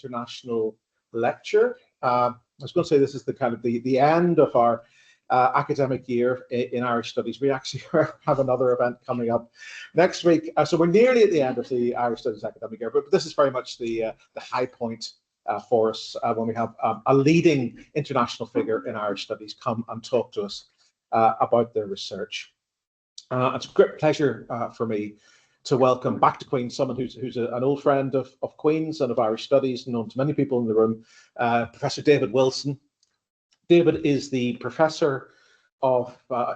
international lecture. I was going to say this is the kind of the end of our academic year in Irish Studies. We actually have another event coming up next week. So we're nearly at the end of the Irish Studies academic year, but this is very much the high point for us when we have a leading international figure in Irish Studies come and talk to us about their research. It's a great pleasure for me to welcome back to Queen's someone who's an old friend of Queen's and of Irish Studies, known to many people in the room, Professor David Wilson. David is the professor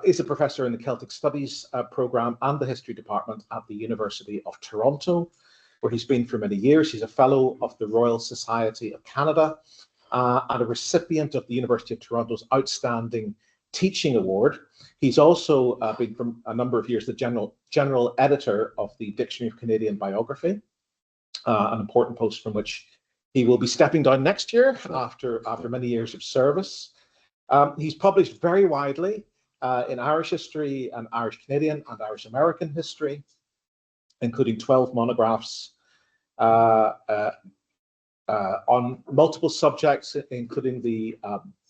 is a professor in the Celtic Studies program and the History Department at the University of Toronto, where he's been for many years. He's a fellow of the Royal Society of Canada and a recipient of the University of Toronto's Outstanding Teaching Award. He's also been for a number of years the general editor of the Dictionary of Canadian Biography, an important post from which he will be stepping down next year after many years of service. He's published very widely in Irish history and Irish Canadian and Irish American history, including 12 monographs on multiple subjects, including the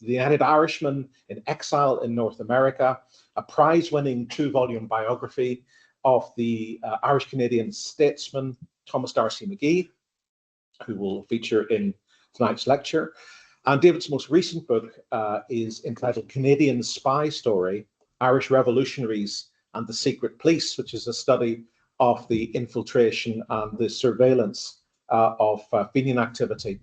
United Irishman in Exile in North America, a prize-winning 2-volume biography of the Irish Canadian statesman Thomas D'Arcy McGee, who will feature in tonight's lecture. And David's most recent book is entitled Canadian Spy Story, Irish Revolutionaries and the Secret Police, which is a study of the infiltration and the surveillance of Fenian activity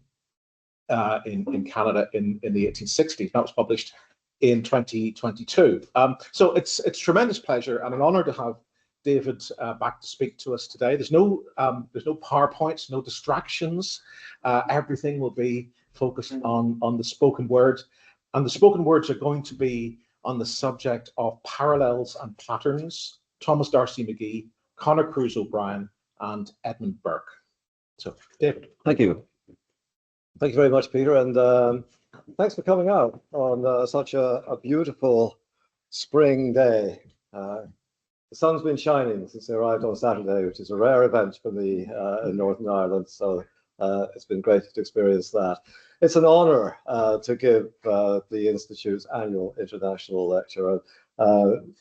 in Canada in the 1860s. That was published in 2022. So it's tremendous pleasure and an honor to have David back to speak to us today. There's no PowerPoints, no distractions. Everything will be focused on the spoken word, and the spoken words are going to be on the subject of parallels and patterns. Thomas D'Arcy McGee, Conor Cruise O'Brien, and Edmund Burke. So, David. Thank you. Thank you very much, Peter, and thanks for coming out on such a beautiful spring day. The sun's been shining since I arrived on Saturday, which is a rare event for me in Northern Ireland, so it's been great to experience that. It's an honor to give the Institute's annual international lecture.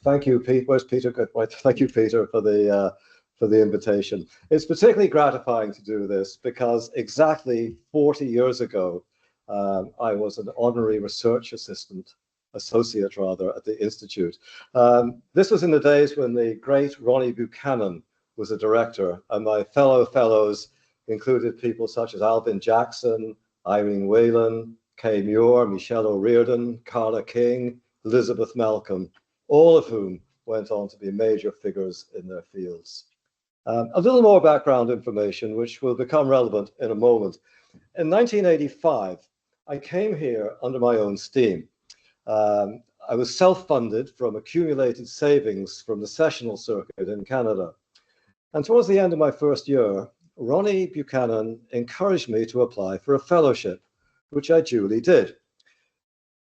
Thank you, Pete. Where's Peter? Good. Right. Thank you, Peter, for the invitation. It's particularly gratifying to do this because exactly 40 years ago, I was an honorary research associate rather, at the Institute. This was in the days when the great Ronnie Buchanan was a director, and my fellows included people such as Alvin Jackson, Irene Whalen, Kay Muir, Michelle O'Riordan, Carla King, Elizabeth Malcolm, all of whom went on to be major figures in their fields. A little more background information, which will become relevant in a moment. In 1985, I came here under my own steam. I was self-funded from accumulated savings from the sessional circuit in Canada. And towards the end of my first year, Ronnie Buchanan encouraged me to apply for a fellowship, which I duly did.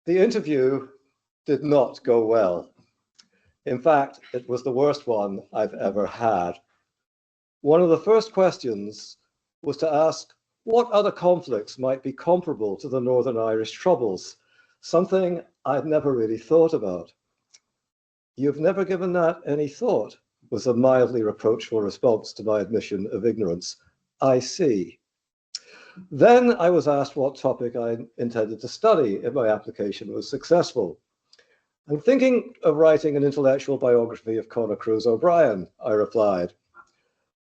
The interview did not go well. In fact, it was the worst one I've ever had. One of the first questions was to ask what other conflicts might be comparable to the Northern Irish Troubles, something I'd never really thought about. "You've never given that any thought," was a mildly reproachful response to my admission of ignorance. "I see." Then I was asked what topic I intended to study if my application was successful. "I'm thinking of writing an intellectual biography of Conor Cruise O'Brien," I replied.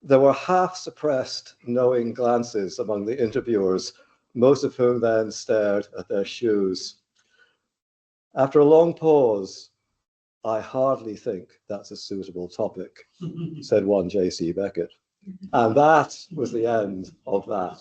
There were half-suppressed, knowing glances among the interviewers, most of whom then stared at their shoes. After a long pause, "I hardly think that's a suitable topic," said one J.C. Beckett. And that was the end of that.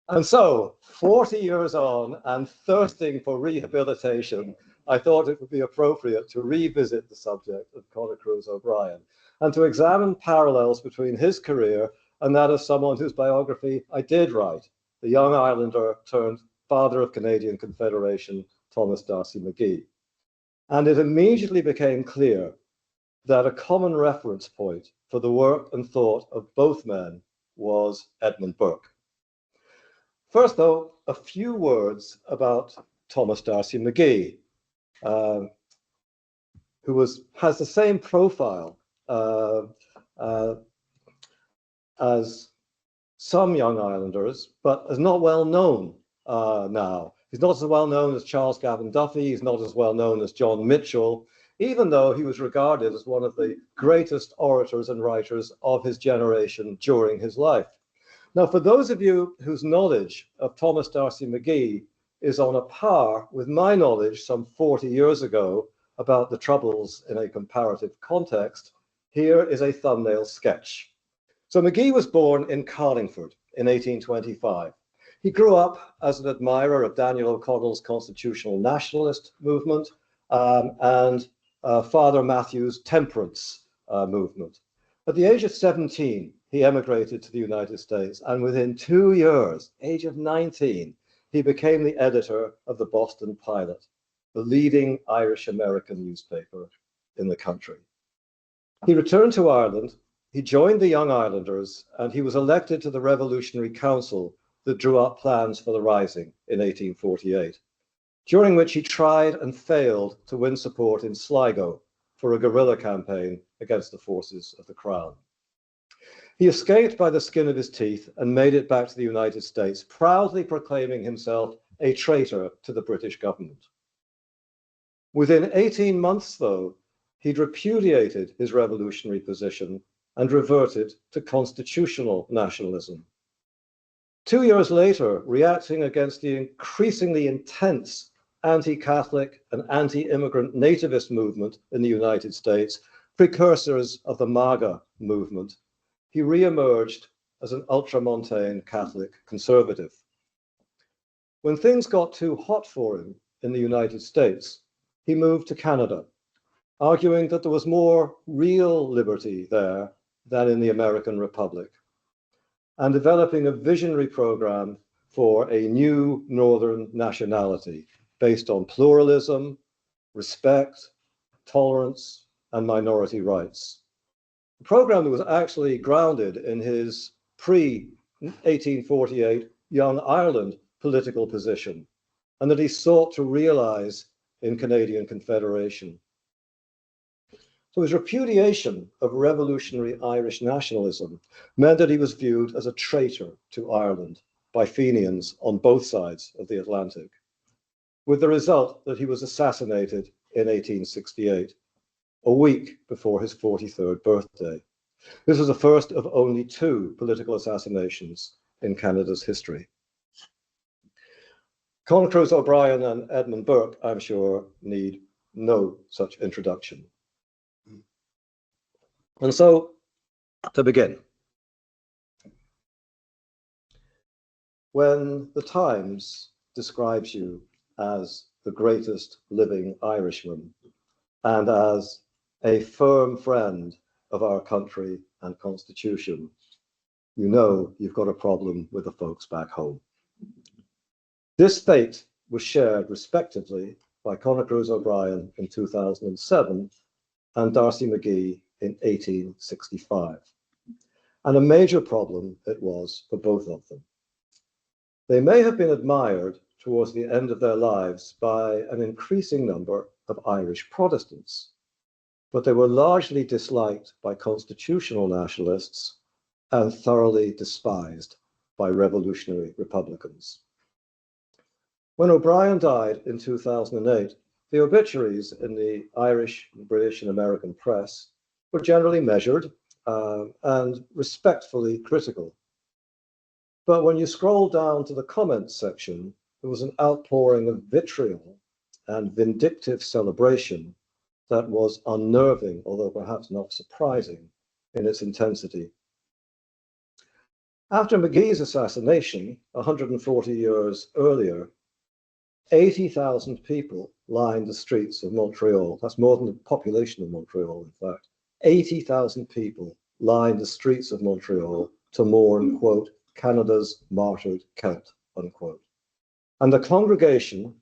And so, 40 years on and thirsting for rehabilitation, I thought it would be appropriate to revisit the subject of Conor Cruise O'Brien and to examine parallels between his career and that of someone whose biography I did write, the young Irelander turned father of Canadian Confederation, Thomas D'Arcy McGee. And it immediately became clear that a common reference point for the work and thought of both men was Edmund Burke. First, though, a few words about Thomas D'Arcy McGee, who has the same profile as some young Irelanders, but is not well known now. He's not as well known as Charles Gavin Duffy. He's not as well known as John Mitchell, even though he was regarded as one of the greatest orators and writers of his generation during his life. Now, for those of you whose knowledge of Thomas D'Arcy McGee is on a par with my knowledge some 40 years ago about the Troubles in a comparative context, here is a thumbnail sketch. So McGee was born in Carlingford in 1825. He grew up as an admirer of Daniel O'Connell's constitutional nationalist movement and Father Matthew's temperance movement. At the age of 17, he emigrated to the United States, and within 2 years, age of 19, he became the editor of the Boston Pilot, the leading Irish-American newspaper in the country. He returned to Ireland, he joined the Young Irelanders, and he was elected to the Revolutionary Council that drew up plans for the Rising in 1848, during which he tried and failed to win support in Sligo for a guerrilla campaign against the forces of the Crown. He escaped by the skin of his teeth and made it back to the United States, proudly proclaiming himself a traitor to the British government. Within 18 months, though, he'd repudiated his revolutionary position and reverted to constitutional nationalism. 2 years later, reacting against the increasingly intense anti-Catholic and anti-immigrant nativist movement in the United States, precursors of the MAGA movement, he re-emerged as an ultramontane Catholic conservative. When things got too hot for him in the United States, he moved to Canada, arguing that there was more real liberty there than in the American Republic, and developing a visionary program for a new Northern nationality based on pluralism, respect, tolerance, and minority rights. A program that was actually grounded in his pre-1848 Young Ireland political position, and that he sought to realize in Canadian Confederation. So his repudiation of revolutionary Irish nationalism meant that he was viewed as a traitor to Ireland by Fenians on both sides of the Atlantic, with the result that he was assassinated in 1868, a week before his 43rd birthday. This was the first of only 2 political assassinations in Canada's history. Conor O'Brien and Edmund Burke, I'm sure, need no such introduction. And so, to begin, when the Times describes you as the greatest living Irishman and as a firm friend of our country and constitution, you know you've got a problem with the folks back home. This fate was shared respectively by Conor O'Brien in 2007 and D'Arcy McGee in 1865. And a major problem it was for both of them. They may have been admired towards the end of their lives by an increasing number of Irish Protestants, but they were largely disliked by constitutional nationalists and thoroughly despised by revolutionary Republicans. When O'Brien died in 2008, the obituaries in the Irish, British, and American press were generally measured and respectfully critical. But when you scroll down to the comments section, there was an outpouring of vitriol and vindictive celebration that was unnerving, although perhaps not surprising in its intensity. After McGee's assassination, 140 years earlier, 80,000 people lined the streets of Montreal. That's more than the population of Montreal, in fact. 80,000 people lined the streets of Montreal to mourn, quote, Canada's martyred Celt, unquote. And the congregation,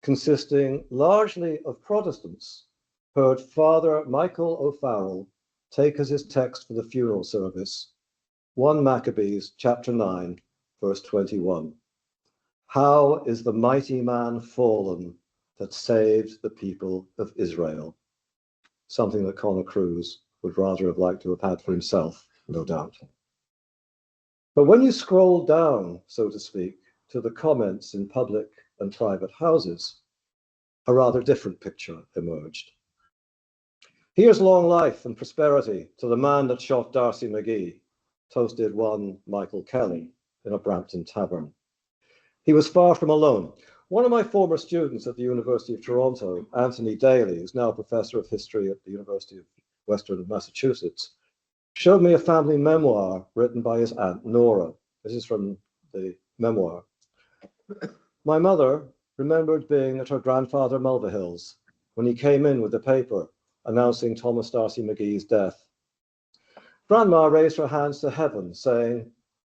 consisting largely of Protestants, heard Father Michael O'Farrell take as his text for the funeral service 1 Maccabees chapter 9, verse 21. How is the mighty man fallen that saved the people of Israel? Something that Conor would rather have liked to have had for himself, no doubt. But when you scroll down, so to speak, to the comments in public and private houses, a rather different picture emerged. Here's long life and prosperity to the man that shot D'Arcy McGee, toasted one Michael Kelly in a Brampton tavern. He was far from alone. One of my former students at the University of Toronto, Anthony Daly, who's now a professor of history at the University of Western Massachusetts, showed me a family memoir written by his aunt Nora. This is from the memoir. My mother remembered being at her grandfather Mulvihill's when he came in with the paper announcing Thomas D'Arcy McGee's death. Grandma raised her hands to heaven, saying,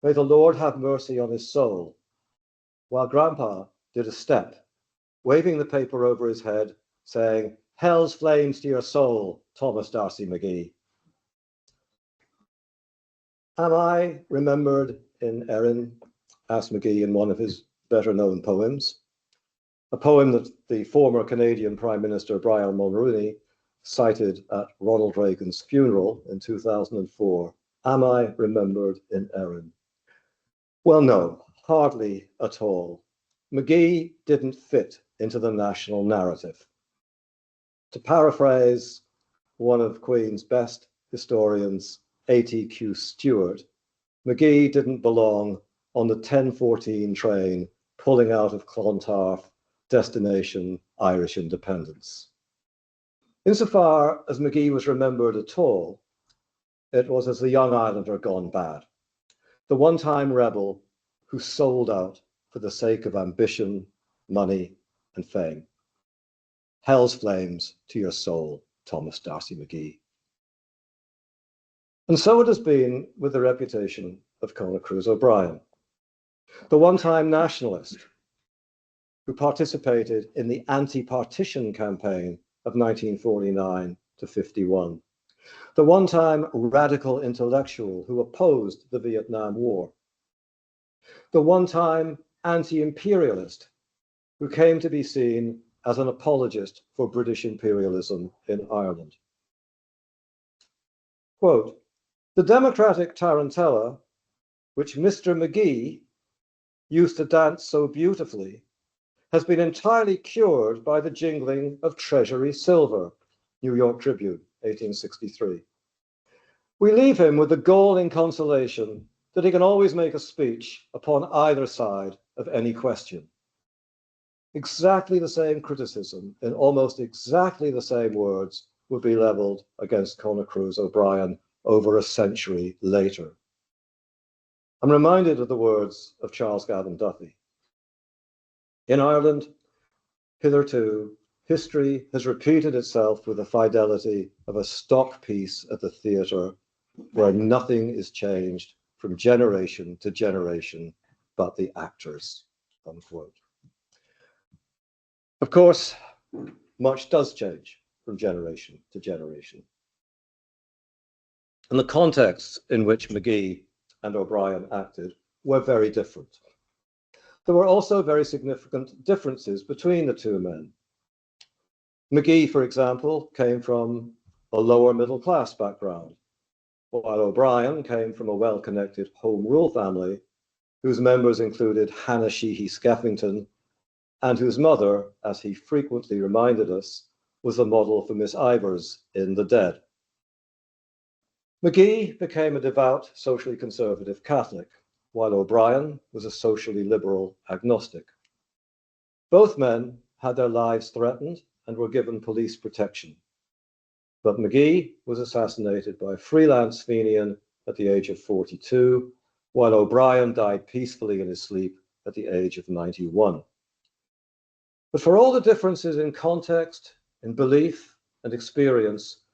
"May the Lord have mercy on his soul," while Grandpa did a step, waving the paper over his head, saying, "Hell's flames to your soul, Thomas D'Arcy McGee." Am I remembered in Erin? Asked McGee in one of his better-known poems, a poem that the former Canadian Prime Minister Brian Mulroney cited at Ronald Reagan's funeral in 2004. Am I remembered in Erin? Well, no, hardly at all. McGee didn't fit into the national narrative. To paraphrase one of Queen's best historians, A.T.Q. Stewart, McGee didn't belong on the 1014 train pulling out of Clontarf, destination Irish independence. Insofar as McGee was remembered at all, it was as the young Islander gone bad, the one-time rebel who sold out for the sake of ambition, money, and fame. Hell's flames to your soul, Thomas D'Arcy McGee. And so it has been with the reputation of Conor O'Brien, the one-time nationalist who participated in the anti-partition campaign of 1949 to 51, the one-time radical intellectual who opposed the Vietnam War, the one-time anti-imperialist who came to be seen as an apologist for British imperialism in Ireland. Quote, "The democratic tarantella, which Mr. McGee used to dance so beautifully, has been entirely cured by the jingling of Treasury silver." New York Tribune, 1863. We leave him with the galling consolation that he can always make a speech upon either side of any question. Exactly the same criticism in almost exactly the same words would be leveled against Conor O'Brien over a century later. I'm reminded of the words of Charles Gavan Duffy. In Ireland, hitherto, history has repeated itself with the fidelity of a stock piece at the theatre where nothing is changed from generation to generation but the actors, unquote. Of course, much does change from generation to generation. And the contexts in which McGee and O'Brien acted were very different. There were also very significant differences between the two men. McGee, for example, came from a lower middle class background, while O'Brien came from a well-connected home rule family whose members included Hannah Sheehy Skeffington, and whose mother, as he frequently reminded us, was the model for Miss Ivors in The Dead. McGee became a devout, socially conservative Catholic, while O'Brien was a socially liberal agnostic. Both men had their lives threatened and were given police protection. But McGee was assassinated by a freelance Fenian at the age of 42, while O'Brien died peacefully in his sleep at the age of 91. But for all the differences in context, in belief and experience,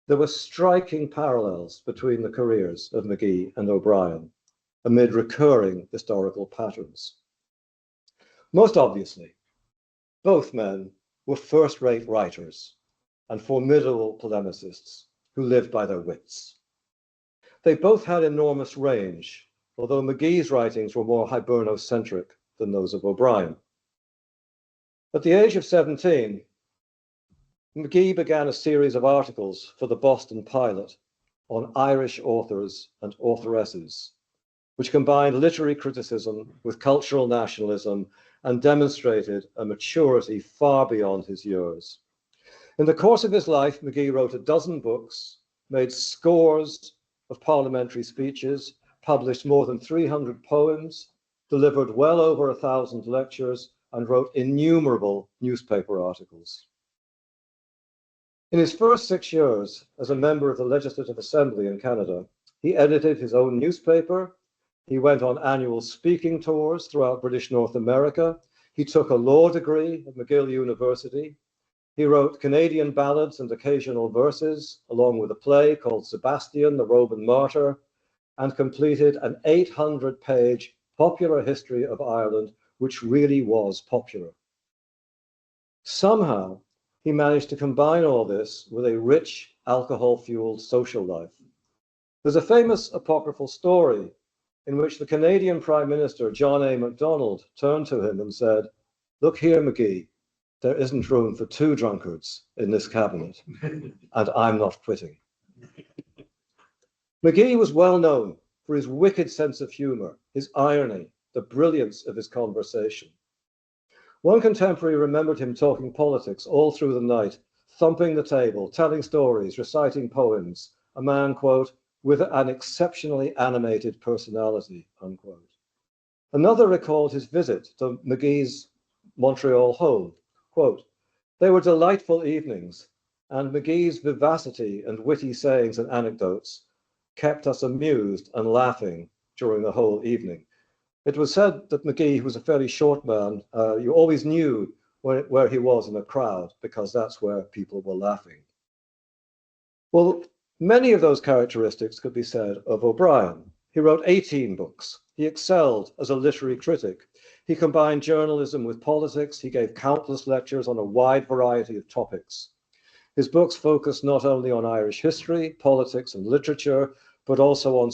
there were striking parallels between the careers of McGee and O'Brien amid recurring historical patterns. Most obviously, both men were first-rate writers and formidable polemicists who lived by their wits. They both had enormous range, although McGee's writings were more Hiberno-centric than those of O'Brien. At the age of 17, McGee began a series of articles for the Boston Pilot on Irish authors and authoresses, which combined literary criticism with cultural nationalism and demonstrated a maturity far beyond his years. In the course of his life, McGee wrote a dozen books, made scores of parliamentary speeches, published more than 300 poems, delivered well over 1,000 lectures, and wrote innumerable newspaper articles. In his first 6 years as a member of the Legislative Assembly in Canada, he edited his own newspaper. He went on annual speaking tours throughout British North America. He took a law degree at McGill University. He wrote Canadian ballads and occasional verses, along with a play called Sebastian, the Roman Martyr, and completed an 800-page popular history of Ireland, which really was popular. Somehow, he managed to combine all this with a rich, alcohol-fueled social life. There's a famous apocryphal story in which the Canadian Prime Minister, John A. Macdonald, turned to him and said, "Look here, McGee, there isn't room for 2 drunkards in this cabinet, and I'm not quitting." McGee was well known for his wicked sense of humor, his irony, the brilliance of his conversation. One contemporary remembered him talking politics all through the night, thumping the table, telling stories, reciting poems, a man, quote, with an exceptionally animated personality, unquote. Another recalled his visit to McGee's Montreal home, quote, "They were delightful evenings, and McGee's vivacity and witty sayings and anecdotes kept us amused and laughing during the whole evening." It was said that McGee, who was a fairly short man, you always knew where he was in a crowd because that's where people were laughing. Well, many of those characteristics could be said of O'Brien. He wrote 18 books. He excelled as a literary critic. He combined journalism with politics. He gave countless lectures on a wide variety of topics. His books focused not only on Irish history, politics, and literature, but also on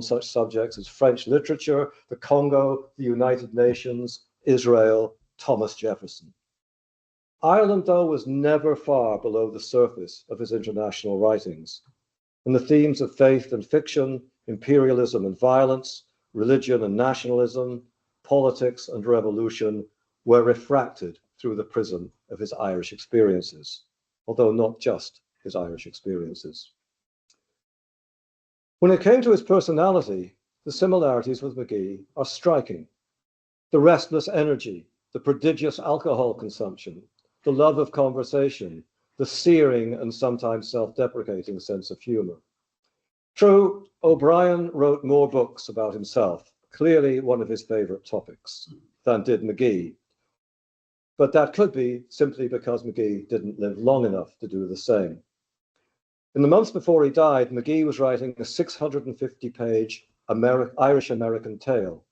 such subjects as French literature, the Congo, the United Nations, Israel, Thomas Jefferson. Ireland, though, was never far below the surface of his international writings, and the themes of faith and fiction, imperialism and violence, religion and nationalism, politics and revolution were refracted through the prism of his Irish experiences, although not just his Irish experiences. When it came to his personality, the similarities with McGee are striking. The restless energy, the prodigious alcohol consumption, the love of conversation, the searing and sometimes self-deprecating sense of humor. True, O'Brien wrote more books about himself, clearly one of his favorite topics, than did McGee. But that could be simply because McGee didn't live long enough to do the same. In the months before he died, McGee was writing a 650-page Irish-American tale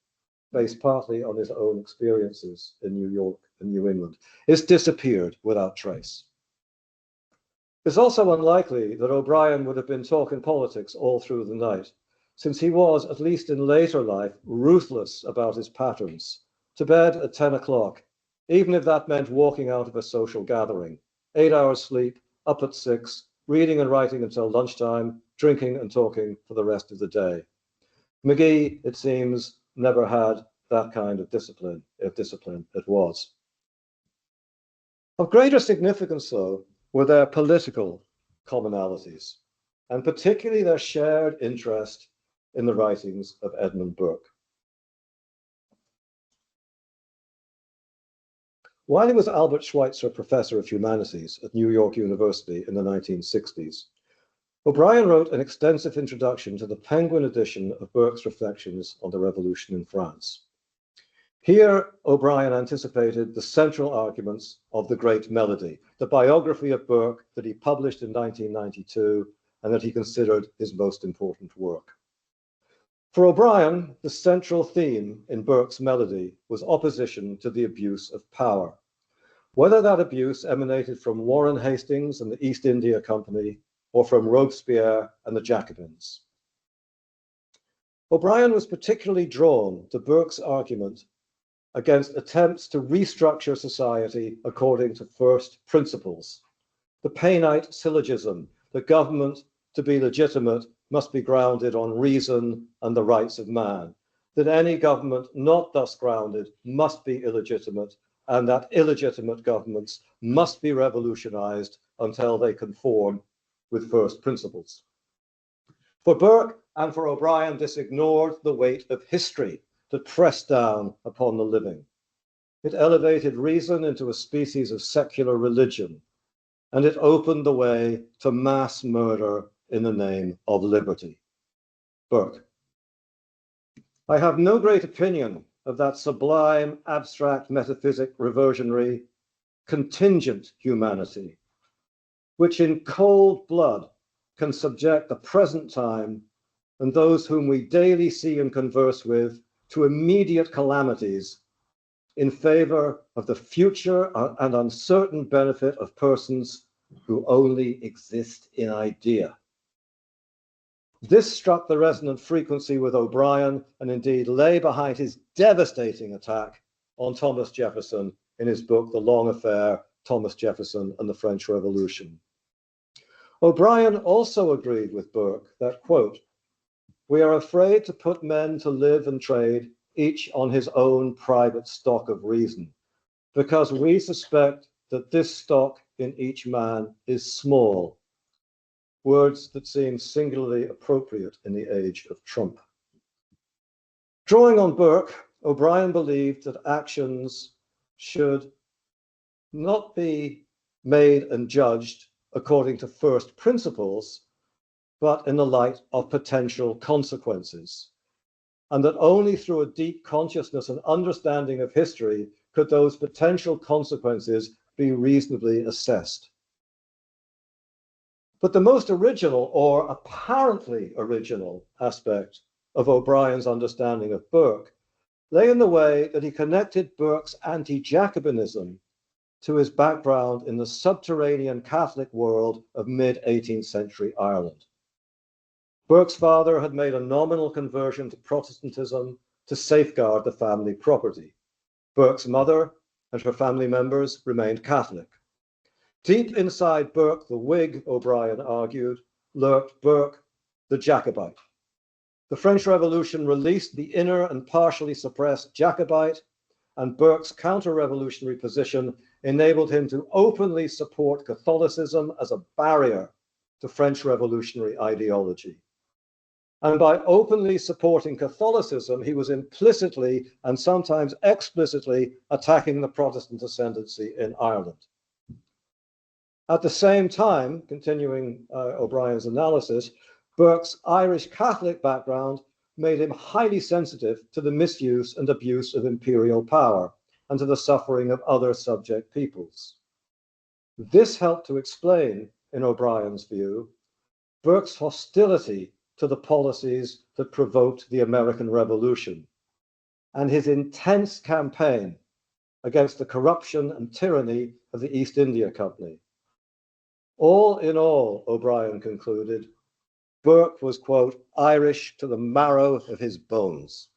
based partly on his own experiences in New York and New England. It's disappeared without trace. It's also unlikely that O'Brien would have been talking politics all through the night, since he was, at least in later life, ruthless about his patterns. To bed at 10 o'clock, even if that meant walking out of a social gathering. 8 hours sleep, up at 6, reading and writing until lunchtime, drinking and talking for the rest of the day. McGee, it seems, never had that kind of discipline, if discipline it was. Of greater significance, though, were their political commonalities, and particularly their shared interest in the writings of Edmund Burke. While he was Albert Schweitzer Professor of Humanities at New York University in the 1960s, O'Brien wrote an extensive introduction to the Penguin edition of Burke's Reflections on the Revolution in France. Here, O'Brien anticipated the central arguments of The Great Melody, the biography of Burke that he published in 1992 and that he considered his most important work. For O'Brien, the central theme in Burke's Melody was opposition to the abuse of power, whether that abuse emanated from Warren Hastings and the East India Company or from Robespierre and the Jacobins. O'Brien was particularly drawn to Burke's argument against attempts to restructure society according to first principles. The Painite syllogism, the government to be legitimate must be grounded on reason and the rights of man, that any government not thus grounded must be illegitimate, and that illegitimate governments must be revolutionized until they conform with first principles. For Burke and for O'Brien, this ignored the weight of history that pressed down upon the living. It elevated reason into a species of secular religion, and it opened the way to mass murder in the name of liberty. Burke. I have no great opinion of that sublime, abstract, metaphysic, reversionary, contingent humanity, which in cold blood can subject the present time and those whom we daily see and converse with to immediate calamities in favor of the future and uncertain benefit of persons who only exist in idea. This struck the resonant frequency with O'Brien and indeed lay behind his devastating attack on Thomas Jefferson in his book, The Long Affair, Thomas Jefferson and the French Revolution. O'Brien also agreed with Burke that, quote, "We are afraid to put men to live and trade, each on his own private stock of reason, because we suspect that this stock in each man is small." Words that seem singularly appropriate in the age of Trump. Drawing on Burke, O'Brien believed that actions should not be made and judged according to first principles, but in the light of potential consequences, and that only through a deep consciousness and understanding of history could those potential consequences be reasonably assessed. But the most original, or apparently original, aspect of O'Brien's understanding of Burke lay in the way that he connected Burke's anti-Jacobinism to his background in the subterranean Catholic world of mid-18th century Ireland. Burke's father had made a nominal conversion to Protestantism to safeguard the family property. Burke's mother and her family members remained Catholic. Deep inside Burke, the Whig, O'Brien argued, lurked Burke, the Jacobite. The French Revolution released the inner and partially suppressed Jacobite, and Burke's counter-revolutionary position enabled him to openly support Catholicism as a barrier to French revolutionary ideology. And by openly supporting Catholicism, he was implicitly and sometimes explicitly attacking the Protestant ascendancy in Ireland. At the same time, continuing O'Brien's analysis, Burke's Irish Catholic background made him highly sensitive to the misuse and abuse of imperial power and to the suffering of other subject peoples. This helped to explain, in O'Brien's view, Burke's hostility to the policies that provoked the American Revolution and his intense campaign against the corruption and tyranny of the East India Company. All in all, O'Brien concluded, Burke was, quote, Irish to the marrow of his bones.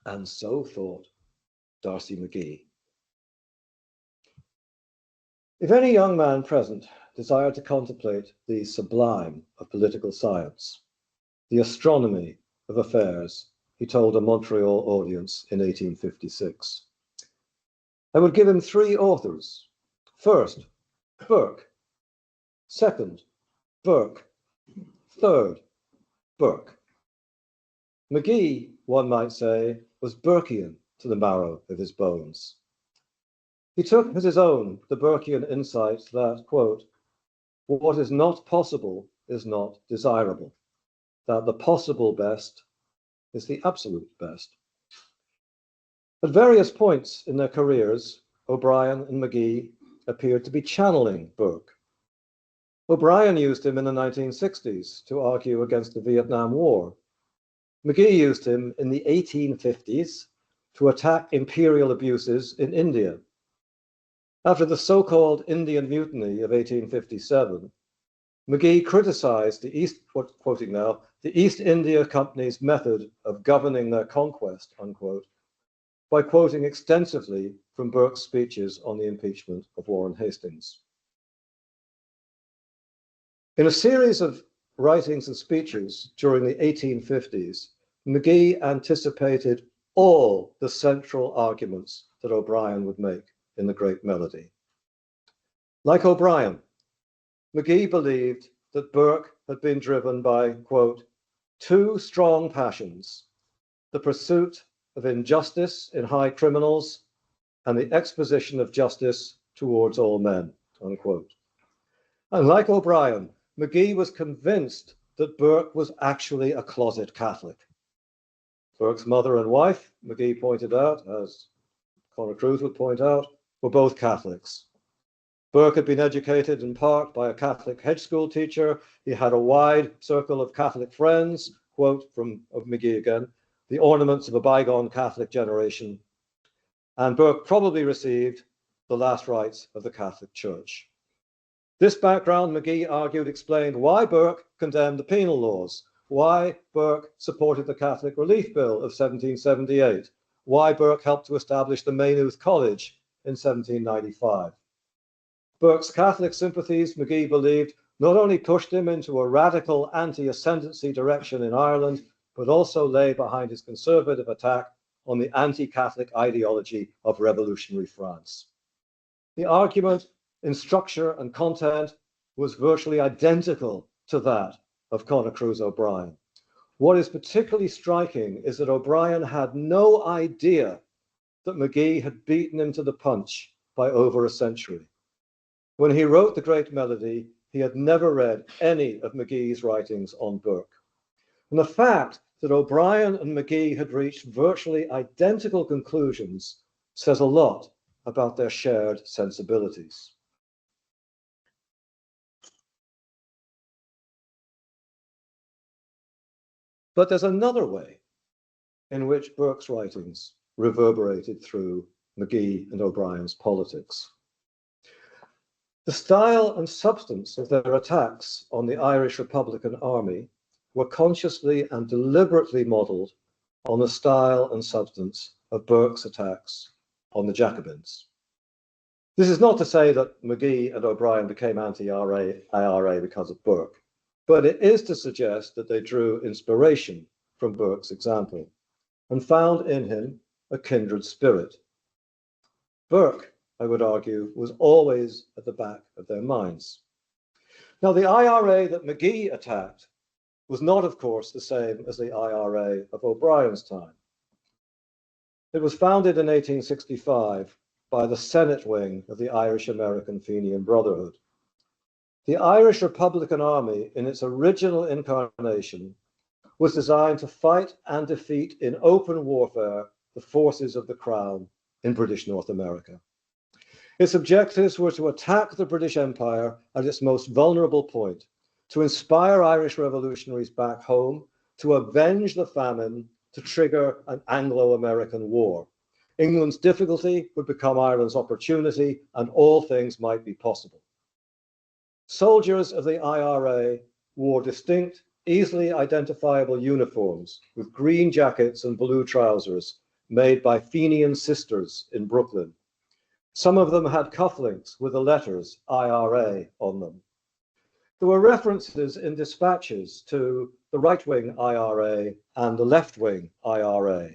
And so thought D'Arcy McGee. If any young man present desired to contemplate the sublime of political science, the astronomy of affairs, he told a Montreal audience in 1856, I would give him three authors. First, Burke. Second, Burke. Third, Burke. McGee, one might say, was Burkean to the marrow of his bones. He took as his own the Burkean insight that, quote, what is not possible is not desirable, that the possible best is the absolute best. At various points in their careers, O'Brien and McGee appeared to be channeling Burke. O'Brien used him in the 1960s to argue against the Vietnam War. McGee used him in the 1850s to attack imperial abuses in India. After the so-called Indian Mutiny of 1857, McGee criticized the East, quoting now, the East India Company's method of governing their conquest, unquote, by quoting extensively from Burke's speeches on the impeachment of Warren Hastings. In a series of writings and speeches during the 1850s, McGee anticipated all the central arguments that O'Brien would make in The Great Melody. Like O'Brien, McGee believed that Burke had been driven by, quote, two strong passions, the pursuit of injustice in high criminals and the exposition of justice towards all men, unquote. And like O'Brien, McGee was convinced that Burke was actually a closet Catholic. Burke's mother and wife, McGee pointed out, as Conor would point out, were both Catholics. Burke had been educated in part by a Catholic hedge school teacher. He had a wide circle of Catholic friends, quote of McGee again, the ornaments of a bygone Catholic generation. And Burke probably received the last rites of the Catholic Church. This background, McGee argued, explained why Burke condemned the penal laws, why Burke supported the Catholic Relief Bill of 1778, why Burke helped to establish the Maynooth College in 1795. Burke's Catholic sympathies, McGee believed, not only pushed him into a radical anti-ascendancy direction in Ireland, but also lay behind his conservative attack on the anti-Catholic ideology of revolutionary France. The argument in structure and content was virtually identical to that of Conor O'Brien. What is particularly striking is that O'Brien had no idea that McGee had beaten him to the punch by over a century. When he wrote The Great Melody, he had never read any of McGee's writings on Burke. And the fact that O'Brien and McGee had reached virtually identical conclusions says a lot about their shared sensibilities. But there's another way in which Burke's writings reverberated through McGee and O'Brien's politics. The style and substance of their attacks on the Irish Republican Army were consciously and deliberately modelled on the style and substance of Burke's attacks on the Jacobins. This is not to say that McGee and O'Brien became anti-IRA because of Burke, but it is to suggest that they drew inspiration from Burke's example and found in him a kindred spirit. Burke, I would argue, was always at the back of their minds. Now, the IRA that McGee attacked was not, of course, the same as the IRA of O'Brien's time. It was founded in 1865 by the Senate wing of the Irish American Fenian Brotherhood. The Irish Republican Army, in its original incarnation, was designed to fight and defeat in open warfare the forces of the Crown in British North America. Its objectives were to attack the British Empire at its most vulnerable point, to inspire Irish revolutionaries back home, to avenge the famine, to trigger an Anglo-American war. England's difficulty would become Ireland's opportunity, and all things might be possible. Soldiers of the IRA wore distinct, easily identifiable uniforms with green jackets and blue trousers made by Fenian sisters in Brooklyn. Some of them had cufflinks with the letters IRA on them. There were references in dispatches to the right-wing IRA and the left-wing IRA,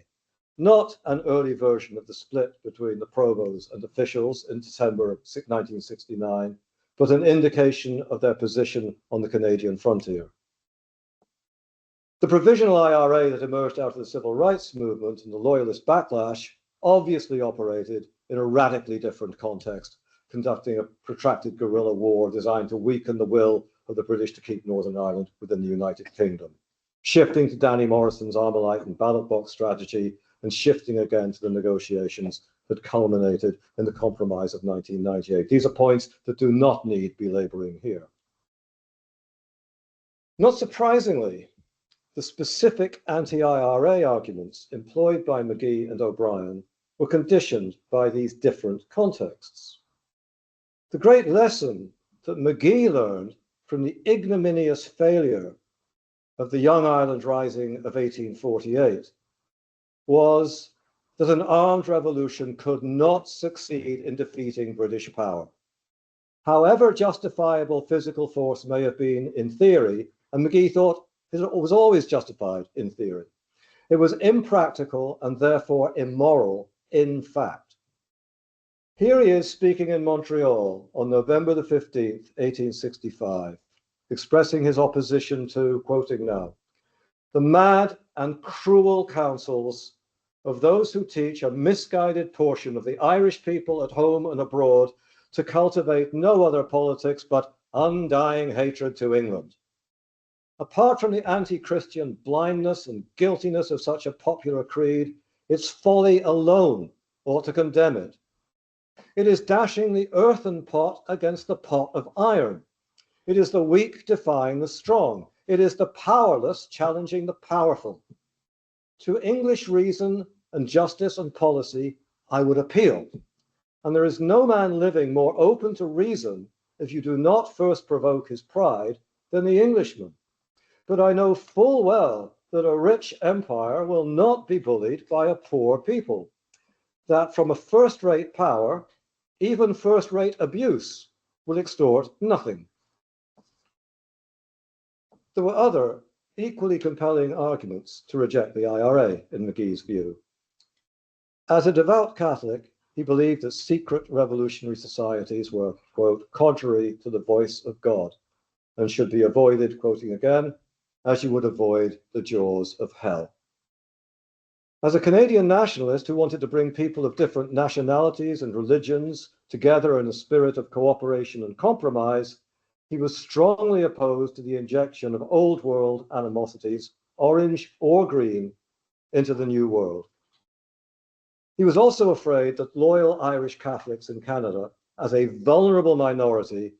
not an early version of the split between the provosts and officials in December of 1969, but an indication of their position on the Canadian frontier. The provisional IRA that emerged out of the civil rights movement and the loyalist backlash obviously operated in a radically different context, conducting a protracted guerrilla war designed to weaken the will of the British to keep Northern Ireland within the United Kingdom, shifting to Danny Morrison's Armalite and ballot box strategy, and shifting again to the negotiations that culminated in the Compromise of 1998. These are points that do not need belaboring here. Not surprisingly, the specific anti-IRA arguments employed by McGee and O'Brien were conditioned by these different contexts. The great lesson that McGee learned from the ignominious failure of the Young Ireland Rising of 1848 was that an armed revolution could not succeed in defeating British power. However justifiable physical force may have been in theory, and McGee thought it was always justified in theory, it was impractical and therefore immoral in fact. Here he is speaking in Montreal on November the 15th, 1865, expressing his opposition to, quoting now, the mad and cruel counsels of those who teach a misguided portion of the Irish people at home and abroad to cultivate no other politics but undying hatred to England. Apart from the anti-Christian blindness and guiltiness of such a popular creed, its folly alone ought to condemn it. It is dashing the earthen pot against the pot of iron. It is the weak defying the strong. It is the powerless challenging the powerful. To English reason and justice and policy, I would appeal. And there is no man living more open to reason if you do not first provoke his pride than the Englishman. But I know full well that a rich empire will not be bullied by a poor people, that from a first-rate power, even first-rate abuse will extort nothing. There were other equally compelling arguments to reject the IRA in McGee's view. As a devout Catholic, he believed that secret revolutionary societies were, quote, contrary to the voice of God and should be avoided, quoting again, as you would avoid the jaws of hell. As a Canadian nationalist who wanted to bring people of different nationalities and religions together in a spirit of cooperation and compromise, he was strongly opposed to the injection of old world animosities, orange or green, into the new world. He was also afraid that loyal Irish Catholics in Canada, as a vulnerable minority,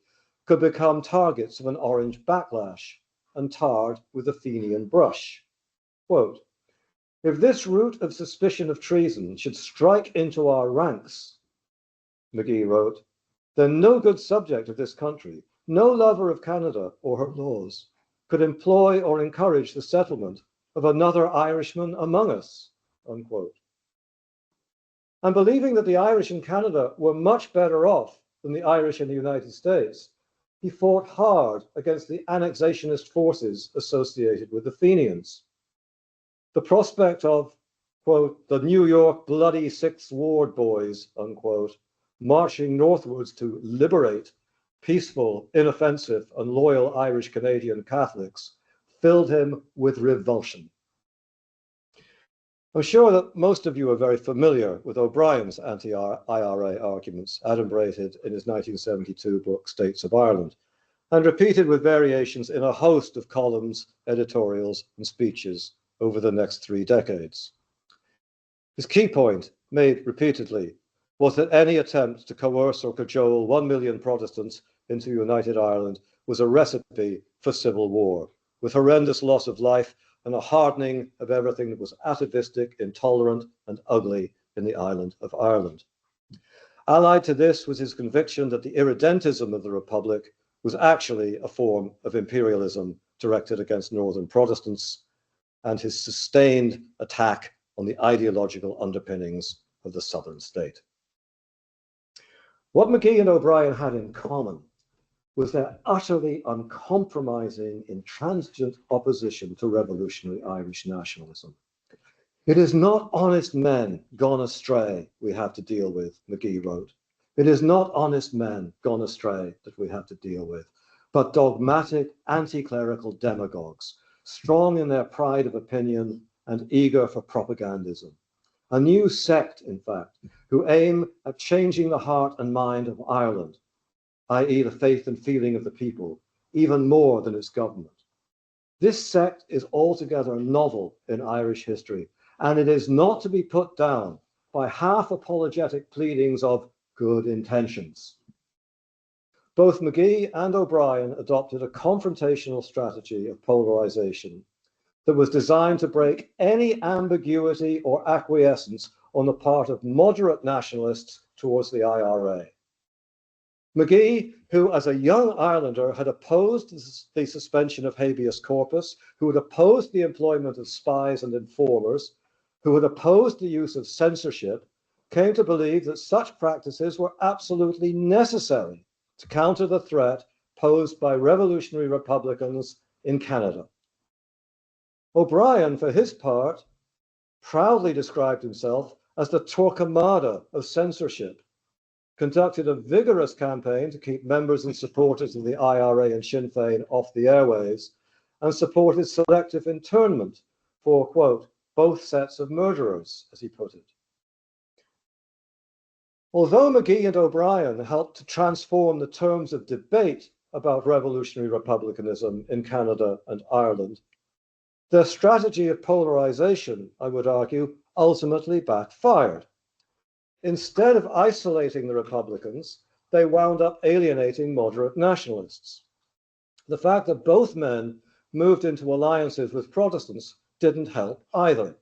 could become targets of an orange backlash and tarred with a Fenian brush. Quote, if this root of suspicion of treason should strike into our ranks, McGee wrote, then no good subject of this country, no lover of Canada or her laws, could employ or encourage the settlement of another Irishman among us, unquote. And believing that the Irish in Canada were much better off than the Irish in the United States, he fought hard against the annexationist forces associated with the Fenians. The prospect of, quote, the New York bloody Sixth Ward boys, unquote, marching northwards to liberate peaceful, inoffensive, and loyal Irish Canadian Catholics filled him with revulsion. I'm sure that most of you are very familiar with O'Brien's anti-IRA arguments, adumbrated in his 1972 book, States of Ireland, and repeated with variations in a host of columns, editorials, and speeches over the next 3 decades. His key point, made repeatedly, was that any attempt to coerce or cajole 1 million Protestants into United Ireland was a recipe for civil war, with horrendous loss of life and a hardening of everything that was atavistic, intolerant, and ugly in the island of Ireland. Allied to this was his conviction that the irredentism of the Republic was actually a form of imperialism directed against Northern Protestants, and his sustained attack on the ideological underpinnings of the Southern state. What McGee and O'Brien had in common was their utterly uncompromising, intransigent opposition to revolutionary Irish nationalism. It is not honest men gone astray we have to deal with, McGee wrote. It is not honest men gone astray that we have to deal with, but dogmatic anti-clerical demagogues, strong in their pride of opinion and eager for propagandism. A new sect, in fact, who aim at changing the heart and mind of Ireland, i.e. the faith and feeling of the people, even more than its government. This sect is altogether novel in Irish history, and it is not to be put down by half-apologetic pleadings of good intentions. Both McGee and O'Brien adopted a confrontational strategy of polarization that was designed to break any ambiguity or acquiescence on the part of moderate nationalists towards the IRA. McGee, who as a young Irelander had opposed the suspension of habeas corpus, who had opposed the employment of spies and informers, who had opposed the use of censorship, came to believe that such practices were absolutely necessary to counter the threat posed by revolutionary Republicans in Canada. O'Brien, for his part, proudly described himself as the Torquemada of censorship, conducted a vigorous campaign to keep members and supporters of the IRA and Sinn Féin off the airwaves, and supported selective internment for, quote, both sets of murderers, as he put it. Although McGee and O'Brien helped to transform the terms of debate about revolutionary republicanism in Canada and Ireland, their strategy of polarization, I would argue, ultimately backfired. Instead of isolating the Republicans, they wound up alienating moderate nationalists. The fact that both men moved into alliances with Protestants didn't help either.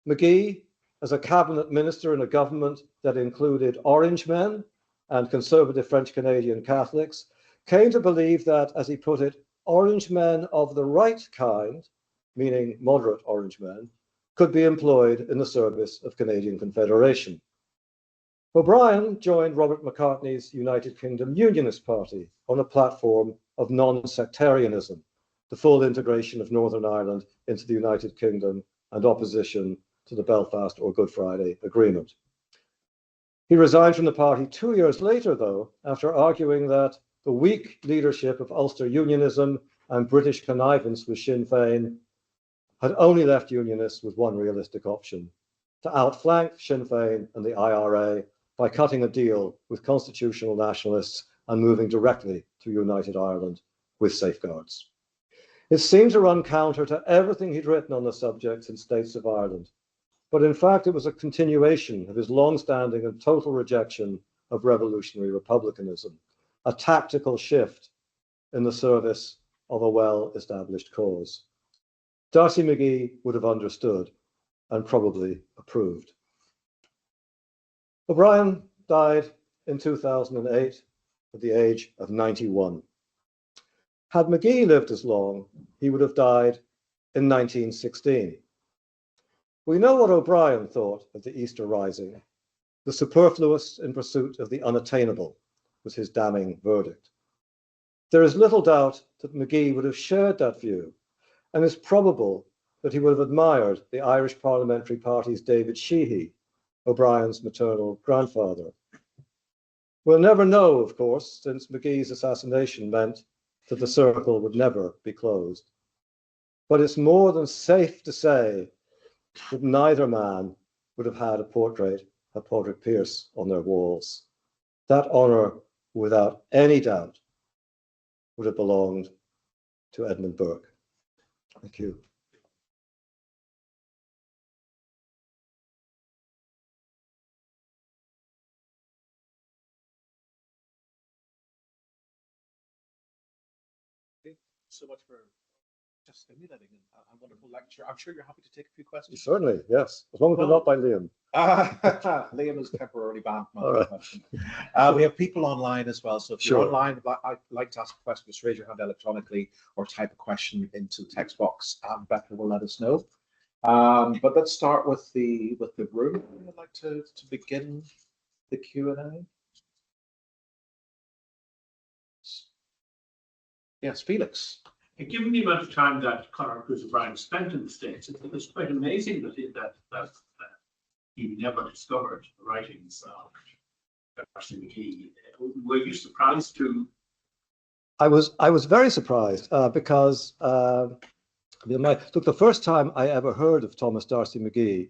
McGee, as a cabinet minister in a government that included Orange men and conservative French Canadian Catholics, came to believe that, as he put it, Orange men of the right kind, meaning moderate Orange men, could be employed in the service of Canadian Confederation. O'Brien joined Robert Macartney's United Kingdom Unionist Party on a platform of non-sectarianism, the full integration of Northern Ireland into the United Kingdom and opposition to the Belfast or Good Friday Agreement. He resigned from the party 2 years later, though, after arguing that the weak leadership of Ulster Unionism and British connivance with Sinn Féin had only left Unionists with one realistic option: to outflank Sinn Féin and the IRA by cutting a deal with constitutional nationalists and moving directly to United Ireland with safeguards. It seemed to run counter to everything he'd written on the subject in States of Ireland, but in fact it was a continuation of his long-standing and total rejection of revolutionary republicanism, a tactical shift in the service of a well-established cause. D'Arcy McGee would have understood and probably approved. O'Brien died in 2008 at the age of 91. Had McGee lived as long, he would have died in 1916. We know what O'Brien thought of the Easter Rising. The superfluous in pursuit of the unattainable was his damning verdict. There is little doubt that McGee would have shared that view, and it's probable that he would have admired the Irish Parliamentary Party's David Sheehy, O'Brien's maternal grandfather. We'll never know, of course, since McGee's assassination meant that the circle would never be closed. But it's more than safe to say that neither man would have had a portrait of Padraig Pearse on their walls. That honour, without any doubt, would have belonged to Edmund Burke. Thank you. So much for just stimulating and wonderful lecture. I'm sure you're happy to take a few questions. Certainly, yes, as long as they're not by Liam. Liam is temporarily banned. Right. We have people online as well, so if you're online, I'd like to ask a question, just raise your hand electronically or type a question into the text box, and Becca will let us know. But let's start with the room. I'd like to begin the Q&A. Yes, Felix. Given the amount of time that Conor O'Brien spent in the States, it's quite amazing that he never discovered the writings of D'Arcy McGee. Were you surprised to? I was very surprised because look, the first time I ever heard of Thomas D'Arcy McGee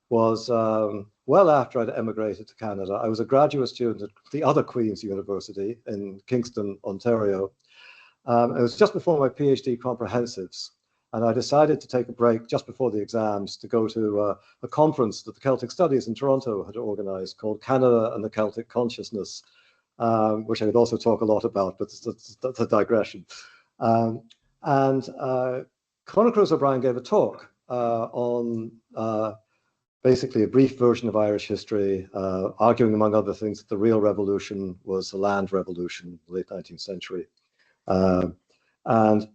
was well after I'd emigrated to Canada. I was a graduate student at the other Queen's University in Kingston, Ontario. It was just before my PhD comprehensives, and I decided to take a break just before the exams to go to a conference that the Celtic Studies in Toronto had organized called Canada and the Celtic Consciousness, which I could also talk a lot about, but that's a digression. Conor O'Brien gave a talk on basically a brief version of Irish history, arguing, among other things, that the real revolution was the land revolution, late 19th century. And in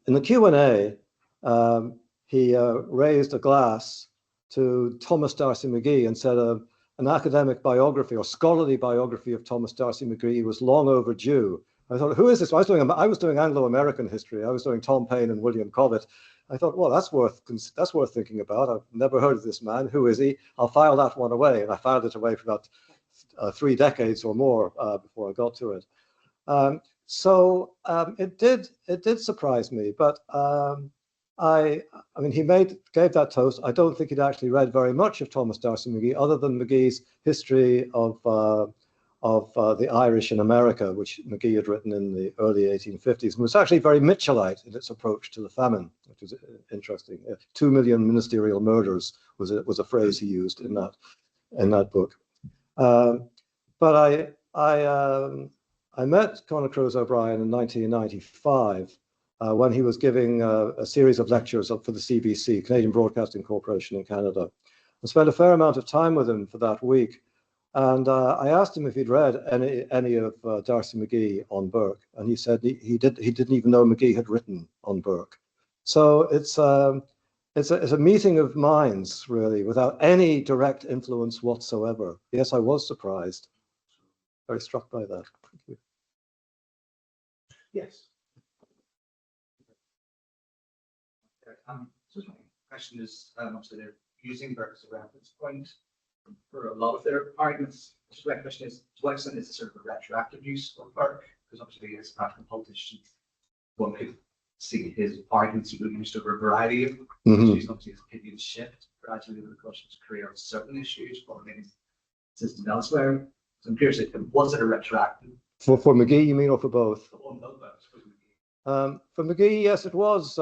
the Q&A, he raised a glass to Thomas D'Arcy McGee and said an academic biography or scholarly biography of Thomas D'Arcy McGee was long overdue. I thought, who is this? I was doing Anglo-American history. I was doing Tom Paine and William Cobbett. I thought, well, that's worth thinking about. I've never heard of this man. Who is he? I'll file that one away. And I filed it away for about 3 decades or more before I got to it. So it did surprise me, but I mean, he gave that toast. I don't think he'd actually read very much of Thomas D'Arcy McGee, other than McGee's history of the Irish in America, which McGee had written in the early 1850s, and was actually very Mitchellite in its approach to the famine, which was interesting. 2 million ministerial murders was a phrase he used in that book. But I met Conor Cruise O'Brien in 1995 when he was giving a series of lectures up for the CBC, Canadian Broadcasting Corporation in Canada. I spent a fair amount of time with him for that week. And I asked him if he'd read any of D'Arcy McGee on Burke, and he said he didn't even know McGee had written on Burke. So it's a meeting of minds, really, without any direct influence whatsoever. Yes, I was surprised, very struck by that. Thank you. Yes. So my question is, obviously they're using Burke as a reference point for a lot of their arguments. So my question is, to what extent is this sort of a retroactive use of Burke? Because obviously, as a practical politician, one could see his arguments being used over a variety of issues. Obviously, his opinions shift gradually over the course of his career on certain issues, but maybe consistent elsewhere. So I'm curious, was it a retroactive? For McGee, you mean, or for both? For McGee, yes, it was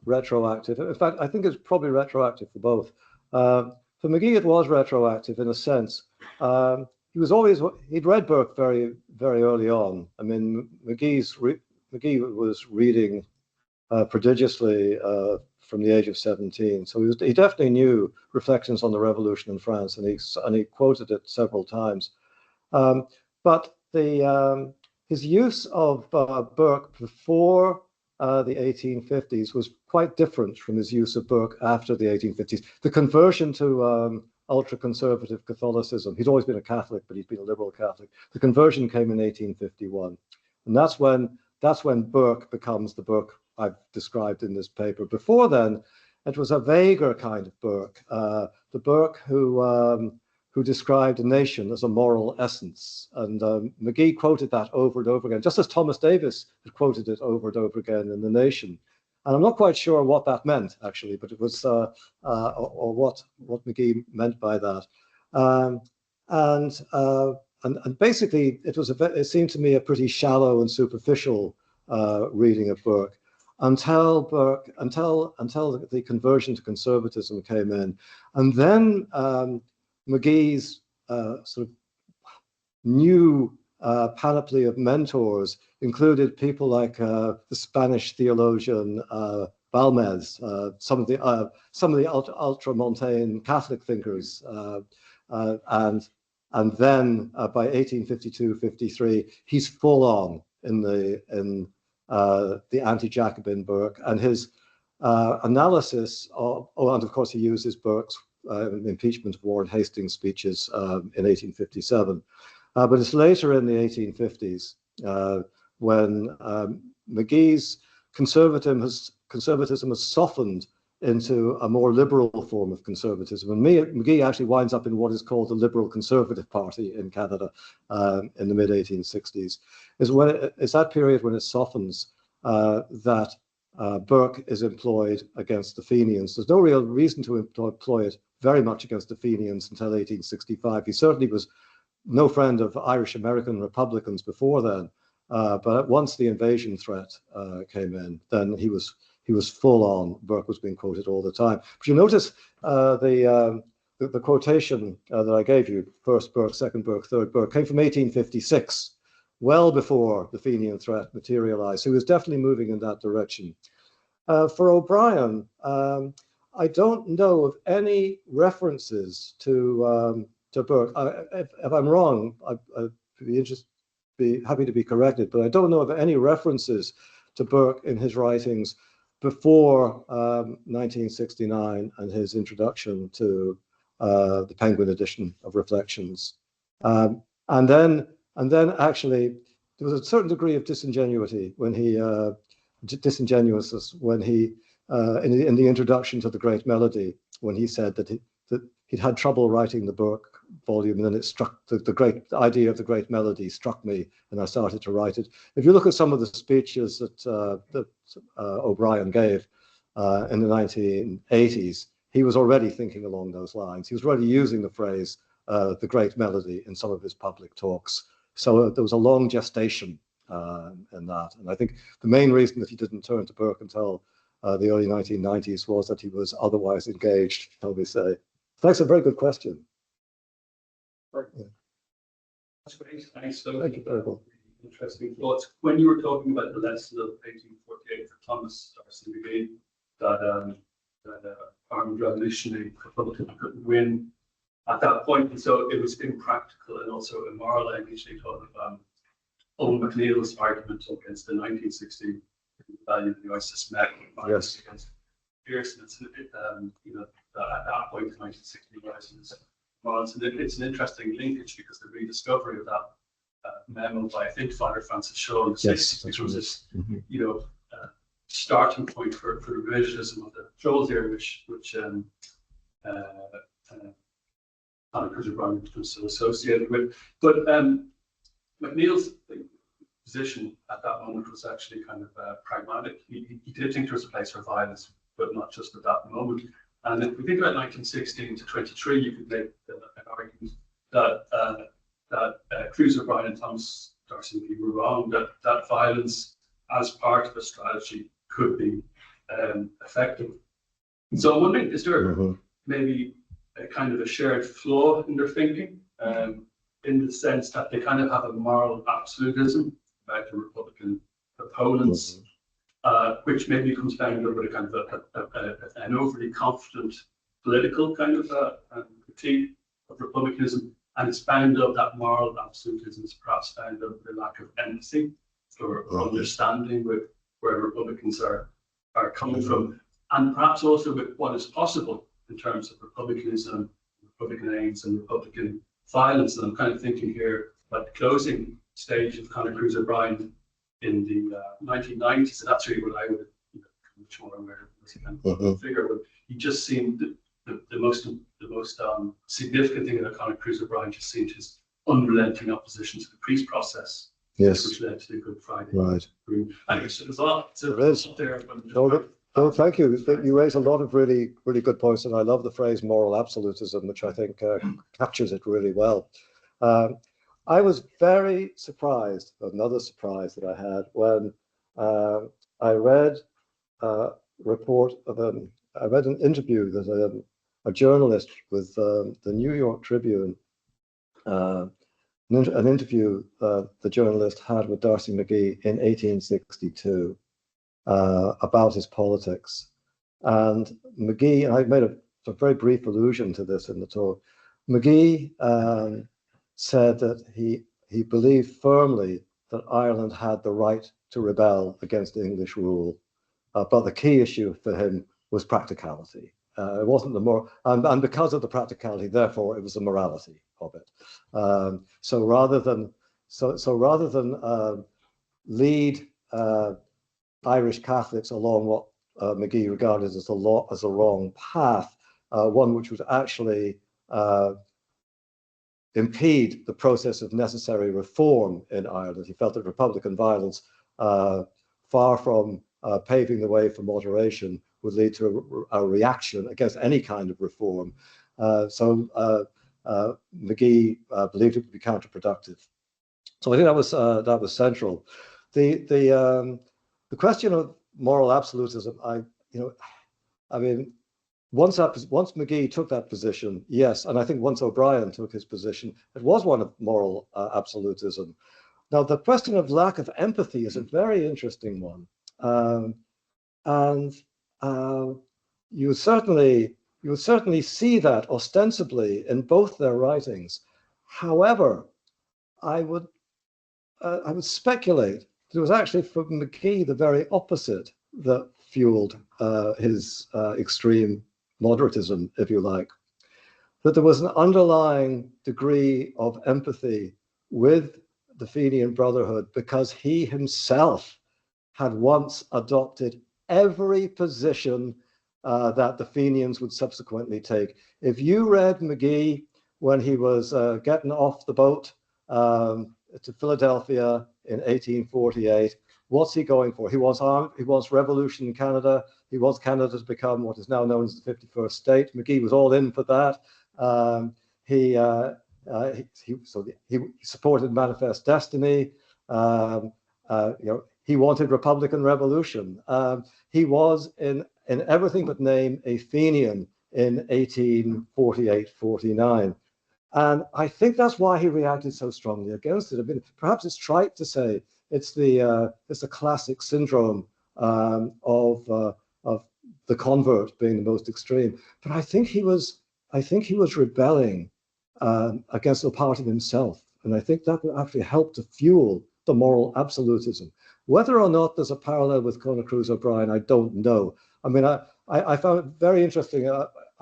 retroactive. In fact, I think it's probably retroactive for both. For McGee, it was retroactive in a sense. He'd read Burke very, very early on. I mean, McGee was reading prodigiously from the age of 17. So he definitely knew Reflections on the Revolution in France, and he quoted it several times. But his use of Burke before the 1850s was quite different from his use of Burke after the 1850s. The conversion to ultra-conservative Catholicism, he'd always been a Catholic, but he'd been a liberal Catholic. The conversion came in 1851. And that's when Burke becomes the Burke I've described in this paper. Before then, it was a vaguer kind of Burke, the Burke who described a nation as a moral essence. And McGee quoted that over and over again, just as Thomas Davis had quoted it over and over again in The Nation. And I'm not quite sure what that meant, actually, but it was, or what McGee meant by that. And basically, it seemed to me a pretty shallow and superficial reading of Burke until the conversion to conservatism came in. And then McGee's sort of new panoply of mentors included people like the Spanish theologian Balmes, some of the ultramontane Catholic thinkers, and then by 1852-53, he's full on in the anti-Jacobin Burke, and his analysis of, and of course he uses Burke's impeachment of Warren Hastings speeches in 1857. But it's later in the 1850s when McGee's conservatism has softened into a more liberal form of conservatism. And McGee actually winds up in what is called the Liberal Conservative Party in Canada in the mid-1860s. It's that period when it softens that Burke is employed against the Fenians. There's no real reason to employ it very much against the Fenians until 1865. He certainly was no friend of Irish American Republicans before then, but once the invasion threat came in, then he was full on. Burke was being quoted all the time. But you notice the quotation that I gave you, first Burke, second Burke, third Burke, came from 1856, well before the Fenian threat materialized. So he was definitely moving in that direction. For O'Brien, I don't know of any references to Burke. If I'm wrong, I'd be happy to be corrected, but I don't know of any references to Burke in his writings before 1969 and his introduction to the Penguin edition of Reflections. And then actually, there was a certain degree of disingenuousness when he, in the introduction to The Great Melody, when he said that he'd had trouble writing the Burke volume, and then it struck the idea of the Great Melody struck me, and I started to write it. If you look at some of the speeches that O'Brien gave in the 1980s, he was already thinking along those lines. He was already using the phrase the Great Melody in some of his public talks. So there was a long gestation in that. And I think the main reason that he didn't turn to Burke until the early 1990s was that he was otherwise engaged, shall we say. That's a very good question. Yeah. That's great. Thanks. So thank you very much. Interesting thoughts. When you were talking about the lesson of 1848 for Thomas D'Arcy McGee, that armed revolutionary Republican couldn't win at that point, and so it was impractical and also immoral. I initially thought of Owen McNeill's argument against the 1960 value of the ISIS met yes. against Pearson. You know, at that point, 1960 rises morals, and it's an interesting linkage because the rediscovery of that memo by, I think, Father Francis Shaw in the 60s, which was this, you know, starting point for the revisionism of the Trolls era, which Conor Bryan was so associated with. But McNeill's position at that moment was actually kind of pragmatic. He did think there was a place for violence, but not just at that moment. And if we think about 1916 to 23, you could make an argument that Cruz O'Brien and Thomas D'Arcy McGee were wrong, that violence as part of a strategy could be effective. So I'm wondering, is there maybe a kind of a shared flaw in their thinking, in the sense that they kind of have a moral absolutism about the Republican opponents, which maybe comes down over a kind of an overly confident political kind of critique of republicanism, and it's bound up, that moral absolutism is perhaps bound up with a lack of empathy or understanding with where Republicans are coming from, and perhaps also with what is possible in terms of republicanism, Republican aims, and Republican violence. And I'm kind of thinking here about the closing stage of Conor Cruz O'Brien in the 1990s, and that's really what I would, you know, much more aware of this kind of figure. But he just seemed the most significant thing about Conor Cruz O'Brien just seemed his unrelenting opposition to the peace process, which led to the Good Friday. Right. And there's a lot there. Oh, thank you. You raise a lot of really, really good points, and I love the phrase moral absolutism, which I think captures it really well. I was very surprised, another surprise that I had, when I read a report of I read an interview that a journalist with the New York Tribune, an interview the journalist had with D'Arcy McGee in 1862 about his politics. And McGee, and I made a very brief allusion to this in the talk, McGee said that he believed firmly that Ireland had the right to rebel against English rule, but the key issue for him was practicality. It wasn't the more, and because of the practicality, therefore, it was the morality of it. So rather than lead Irish Catholics along what McGee regarded as a wrong path, one which would actually impede the process of necessary reform in Ireland. He felt that Republican violence, far from paving the way for moderation, would lead to a reaction against any kind of reform. So McGee believed it would be counterproductive. So I think that was central. The question of moral absolutism, I mean, once McGee took that position, yes, and I think once O'Brien took his position, it was one of moral absolutism. Now, the question of lack of empathy is a very interesting one, and you would certainly see that ostensibly in both their writings. However, I would speculate that it was actually for McGee the very opposite that fueled his extreme moderatism, if you like. That there was an underlying degree of empathy with the Fenian Brotherhood because he himself had once adopted every position that the Fenians would subsequently take. If you read McGee when he was getting off the boat to Philadelphia in 1848, what's he going for? He wants revolution in Canada. He wants Canada to become what is now known as the 51st state. McGee was all in for that. He supported Manifest Destiny. He wanted Republican revolution. He was in everything but name a Fenian in 1848-49. And I think that's why he reacted so strongly against it. I mean, perhaps it's trite to say it's the classic syndrome of the convert being the most extreme. But I think he was rebelling against a part of himself, and I think that actually helped to fuel the moral absolutism. Whether or not there's a parallel with Conor Cruise O'Brien, I don't know. I mean, I found it very interesting.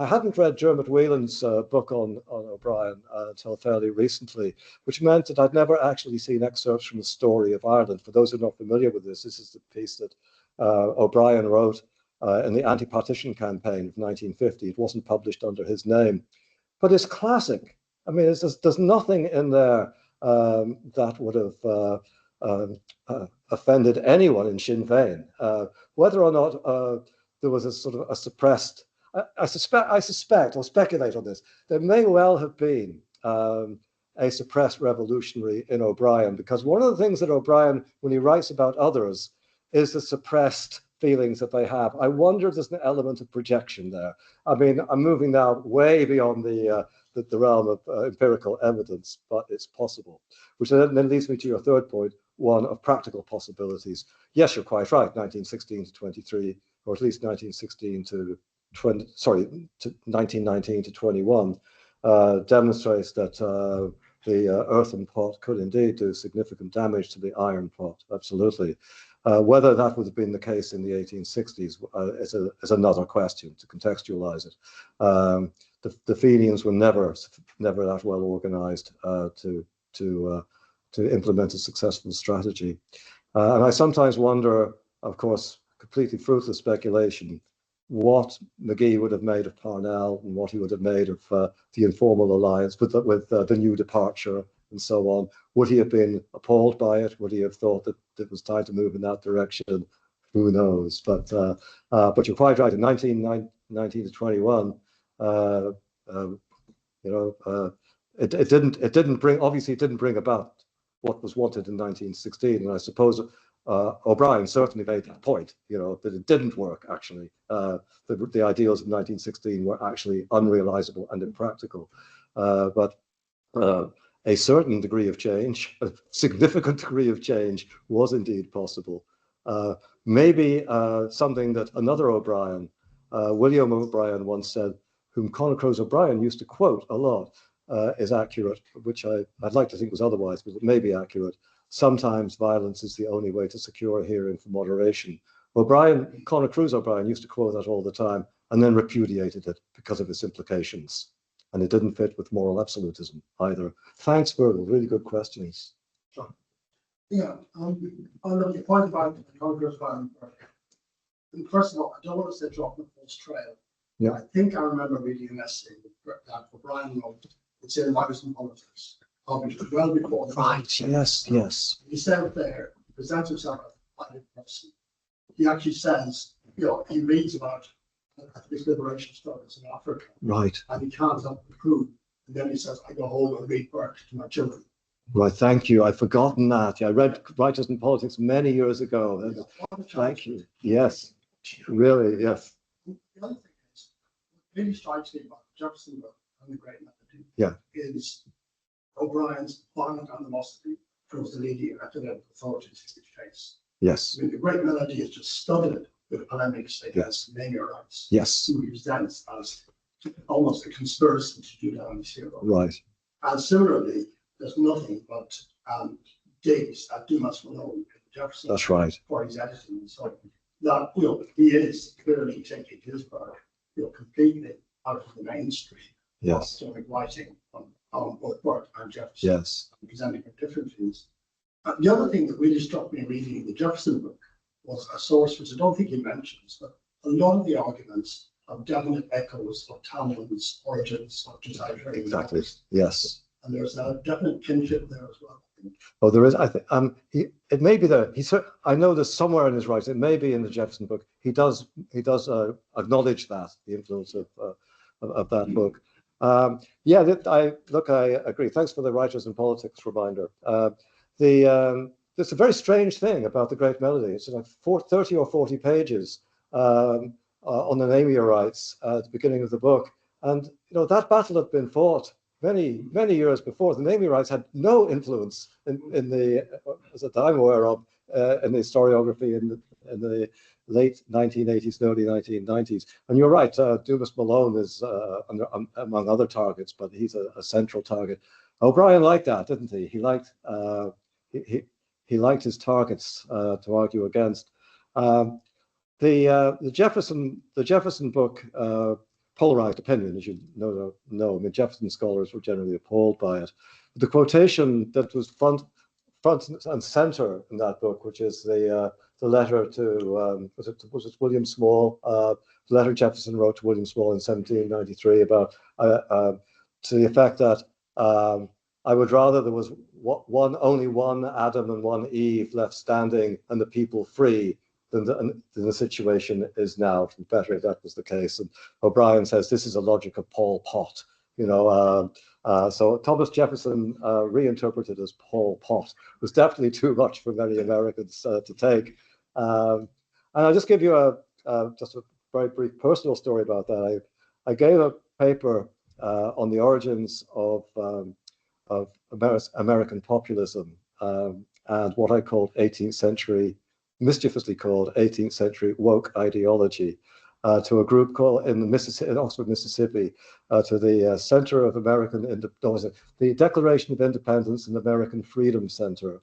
I hadn't read Dermot Whelan's book on O'Brien until fairly recently, which meant that I'd never actually seen excerpts from the Story of Ireland. For those who are not familiar with this is the piece that O'Brien wrote in the anti-partition campaign of 1950. It wasn't published under his name, but it's classic. I mean, there's nothing in there that would have offended anyone in Sinn Féin. Whether or not there was a sort of a suppressed, I suspect, or speculate on this, there may well have been a suppressed revolutionary in O'Brien, because one of the things that O'Brien, when he writes about others, is the suppressed feelings that they have. I wonder if there's an element of projection there. I mean, I'm moving now way beyond the realm of empirical evidence, but it's possible. Which then leads me to your third point, one of practical possibilities. Yes, you're quite right, 1916 to 23, or at least 1916 to 1919 to 21, demonstrates that the earthen pot could indeed do significant damage to the iron pot, absolutely. Whether that would have been the case in the 1860s is another question, to contextualize it. The Fenians were never that well organized to implement a successful strategy. And I sometimes wonder, of course, completely fruitless speculation, what McGee would have made of Parnell and what he would have made of the informal alliance with the new departure and so on. Would he have been appalled by it? Would he have thought that it was time to move in that direction? Who knows? But you're quite right. In 1919 to 21, it didn't bring about what was wanted in 1916. And I suppose O'Brien certainly made that point, that it didn't work actually. The ideals of 1916 were actually unrealizable and impractical. But a certain degree of change, a significant degree of change, was indeed possible. Maybe something that another O'Brien, William O'Brien, once said, whom Conor Cruise O'Brien used to quote a lot, is accurate, which I'd like to think was otherwise, but it may be accurate. Sometimes violence is the only way to secure a hearing for moderation. Conor Cruise O'Brien used to quote that all the time and then repudiated it because of its implications. And it didn't fit with moral absolutism either. Thanks, Virgil. Really good questions. Sure. Yeah, on the point about Conor Cruise O'Brien, first of all, I don't want to say drop the false trail. Yeah. I think I remember reading an essay that O'Brien wrote. It's in Writers and Politics, published well before the Right, yes. He said there, presents himself as a violent person. He actually says, he reads about his liberation struggles in Africa. Right. And he can't help but prove. And then he says, I go home and read Burke to my children. Right, thank you. I'd forgotten that. I read Writers and Politics many years ago. Thank you. Yes, really, yes. The other thing is, what really strikes me about Jefferson Burke and the Great Melody is O'Brien's violent animosity towards the leading academic authorities in his case. Yes. I mean, the Great Melody is just studied the polemics against naming rights. Yes. Who he presents as almost a conspiracy to do down his hero. Right. And similarly, there's nothing but digs at Dumas Malone and Jefferson. That's right. For his editing. So that, he is clearly taking his work, completely out of the mainstream. Yes. So writing on both Burke and Jefferson. Yes. And presenting their different views. The other thing that really struck me reading the Jefferson book was a source which I don't think he mentions, but a lot of the arguments have definite echoes of Talon's origins of totalitarian. Exactly. Yes. And there's a definite kinship there as well. Oh, there is. I think it may be there. I know there's somewhere in his writing. It may be in the Jefferson book. He does acknowledge that the influence of that book. I agree. Thanks for the Writers and Politics reminder. There's a very strange thing about the Great Melody. It's like 30 or 40 pages on the naming rights at the beginning of the book, and that battle had been fought many years before. The naming rights had no influence in the, as I'm aware of, in the historiography in the late 1980s and early 1990s. And you're right, Dumas Malone is among other targets, but he's a central target. O'Brien liked that, didn't he? He liked he liked his targets to argue against. The Jefferson book, polarized opinion, as you know. I mean, Jefferson scholars were generally appalled by it. But the quotation that was front and center in that book, which is the letter to was it William Small? The letter Jefferson wrote to William Small in 1793 about to the effect that I would rather there was only one Adam and one Eve left standing and the people free than the situation is now. It would be better if that was the case. And O'Brien says this is a logic of Pol Pot. So Thomas Jefferson, reinterpreted as Pol Pot, was definitely too much for many Americans to take. And I'll just give you just a very brief personal story about that. I gave a paper on the origins of American populism and what I called 18th century, mischievously called 18th century woke ideology, to a group called in Oxford, Mississippi, to the Center of American the Declaration of Independence and American Freedom Center,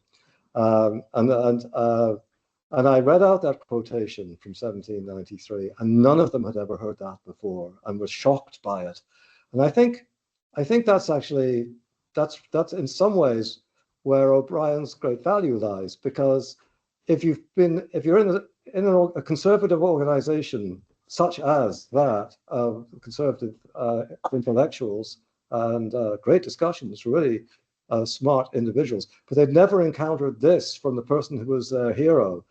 and I read out that quotation from 1793, and none of them had ever heard that before, and was shocked by it. And I think that's actually that's in some ways where O'Brien's great value lies, because if you're in a conservative organization such as that, conservative intellectuals and great discussions, really smart individuals, but they'd never encountered this from the person who was their hero.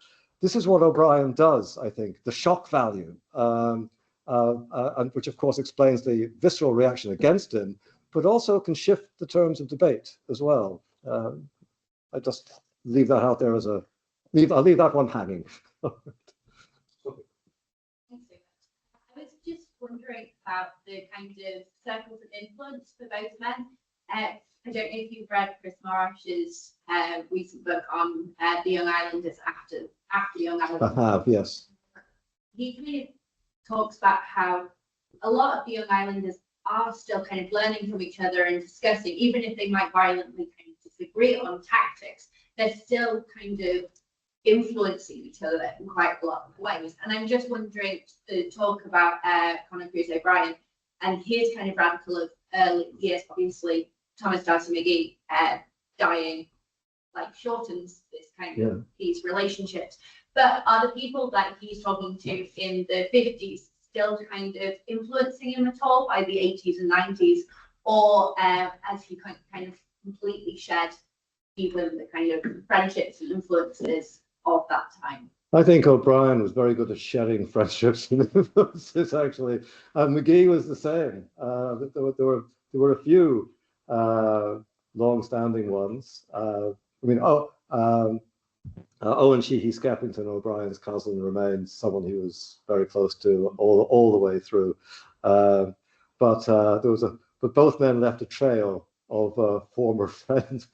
This is what O'Brien does, I think, the shock value, and which of course explains the visceral reaction against him, but also can shift the terms of debate as well. I just leave that out there as I'll leave that one hanging. I was just wondering about the kind of circles of influence for both men. I don't know if you've read Chris Marsh's recent book on the Young Islanders after Young Islanders. I have, yes. He kind of talks about how a lot of the Young Islanders are still kind of learning from each other and discussing, even if they might violently kind of disagree on tactics, they're still kind of influencing each other in quite a lot of ways. And I'm just wondering to talk about Conor O'Brien and his kind of radical of early years. Obviously, Thomas D'Arcy McGee dying like shortens this kind of these relationships. But are the people that he's talking to in the 50s still kind of influencing him at all by the 80s and 90s, or has he kind of completely shed even the kind of friendships and influences of that time? I think O'Brien was very good at shedding friendships and influences, actually. McGee was the same. There were a few long-standing ones. Owen Sheehy Skeffington, O'Brien's cousin, remains someone he was very close to all the way through. But both men left a trail of former friends.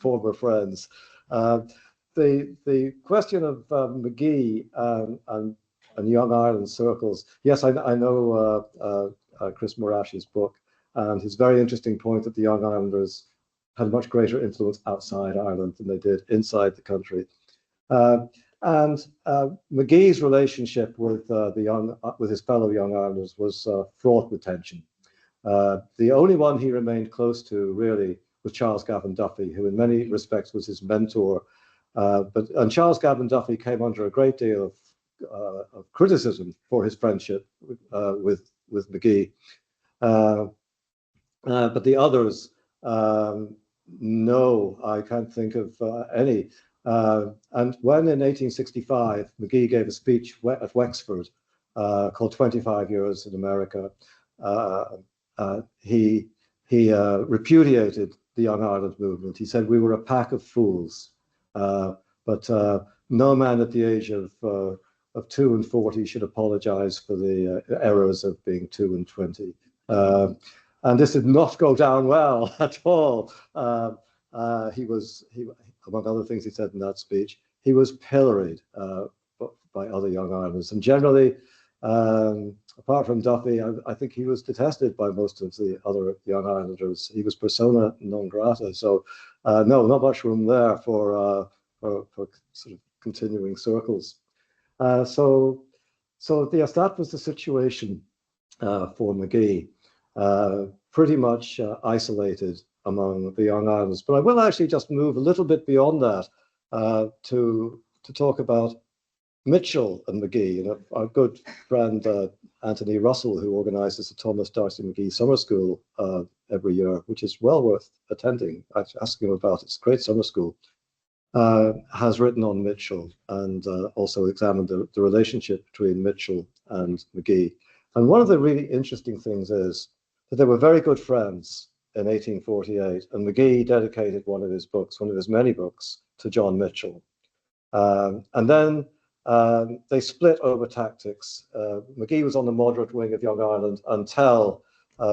The question of McGee and and Young Ireland circles. Yes, I know Chris Morash's book, and his very interesting point that the Young Irelanders had much greater influence outside Ireland than they did inside the country. And McGee's relationship with with his fellow Young Irelanders was fraught with tension. The only one he remained close to really was Charles Gavan Duffy, who in many respects was his mentor. And Charles Gavan Duffy came under a great deal of criticism for his friendship with McGee. But the others, no, I can't think of any. And when in 1865, McGee gave a speech at Wexford called 25 Years in America, he repudiated the Young Ireland movement. He said we were a pack of fools, but no man at the age of 2 and 40 should apologize for the errors of being 2 and 20. And this did not go down well at all. He, among other things he said in that speech, he was pilloried by other Young Irelanders. And generally, apart from Duffy, I think he was detested by most of the other Young Islanders. He was persona non grata. So no, not much room there for sort of continuing circles. So yes, that was the situation for McGee. Pretty much isolated among the Young Irelanders. But I will actually just move a little bit beyond that to talk about Mitchell and McGee. You know, our good friend Anthony Russell, who organizes the Thomas D'Arcy McGee Summer School every year, which is well worth attending. I asked him about it. It's a great summer school. Has written on Mitchell and also examined the relationship between Mitchell and McGee. And one of the really interesting things is that they were very good friends in 1848, and McGee dedicated one of his books, one of his many books, to John Mitchell. And then they split over tactics. McGee was on the moderate wing of Young Ireland until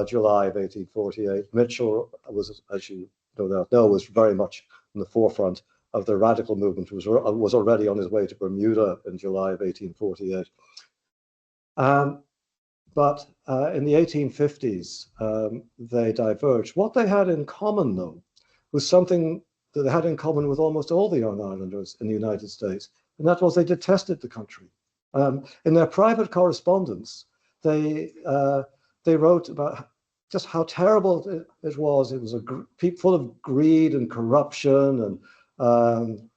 July of 1848. Mitchell was, as you no doubt know, was very much in the forefront of the radical movement, was already on his way to Bermuda in July of 1848. But in the 1850s, they diverged. What they had in common, though, was something that they had in common with almost all the Young Irelanders in the United States, and that was they detested the country. In their private correspondence, they wrote about just how terrible it was. It was full of greed and corruption. And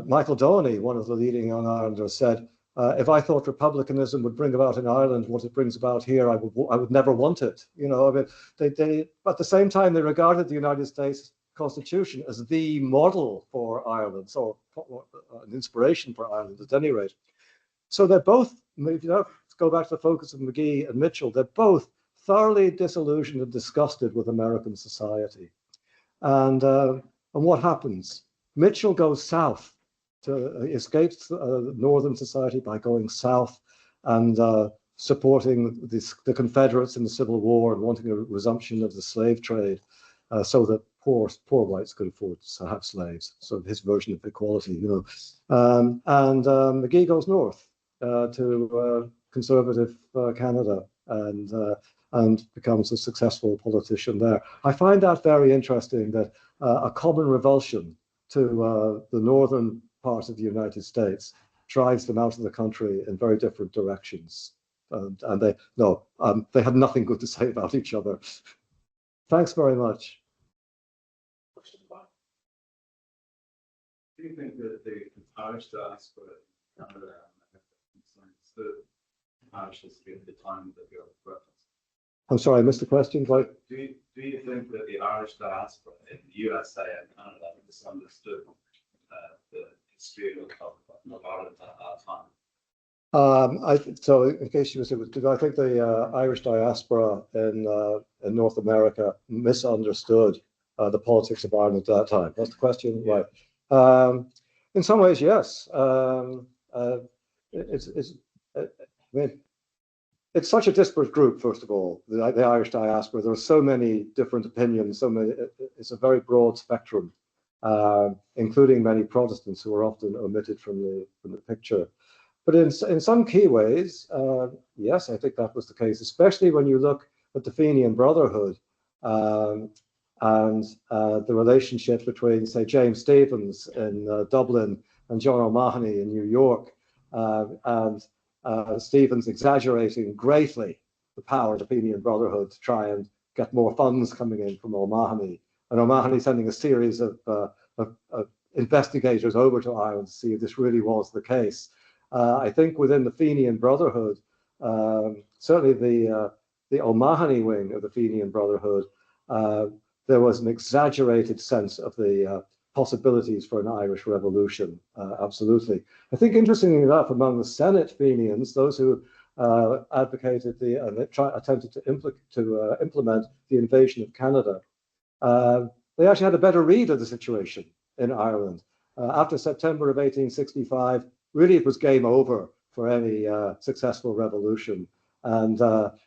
Michael Downey, one of the leading Young Irelanders, said, if I thought republicanism would bring about in Ireland what it brings about here, I would never want it. You know, I mean, they at the same time they regarded the United States Constitution as the model for Ireland, so an inspiration for Ireland at any rate. So they're both, if you go back to the focus of McGee and Mitchell, they're both thoroughly disillusioned and disgusted with American society. And what happens? Mitchell goes south. Escapes Northern society by going south and supporting the Confederates in the Civil War and wanting a resumption of the slave trade so that poor whites could afford to have slaves. So his version of equality, you know. McGee goes north to conservative Canada and becomes a successful politician there. I find that very interesting, that a common revulsion to the northern part of the United States drives them out of the country in very different directions. And they had nothing good to say about each other. Thanks very much. Do you think that the Irish diaspora in Canada the Irish history at the time that you're referencing? I'm sorry, I missed the question. Do you think that the Irish diaspora in the USA and Canada misunderstood the history of Ireland at that time? So in case you did I think the Irish diaspora in North America misunderstood the politics of Ireland at that time? That's the question, yeah. Right? In some ways, yes. It's such a disparate group. First of all, the Irish diaspora. There are so many different opinions. It's a very broad spectrum, including many Protestants who are often omitted from the picture. But in some key ways, yes, I think that was the case, especially when you look at the Fenian Brotherhood and the relationship between, say, James Stephens in Dublin and John O'Mahony in New York, and Stephens exaggerating greatly the power of the Fenian Brotherhood to try and get more funds coming in from O'Mahony, and O'Mahony sending a series of investigators over to Ireland to see if this really was the case. I think within the Fenian Brotherhood, certainly the O'Mahony wing of the Fenian Brotherhood, there was an exaggerated sense of the possibilities for an Irish revolution. Absolutely. I think interestingly enough, among the Senate Fenians, those who advocated attempted to implement the invasion of Canada, they actually had a better read of the situation in Ireland. After September of 1865, really it was game over for any successful revolution. And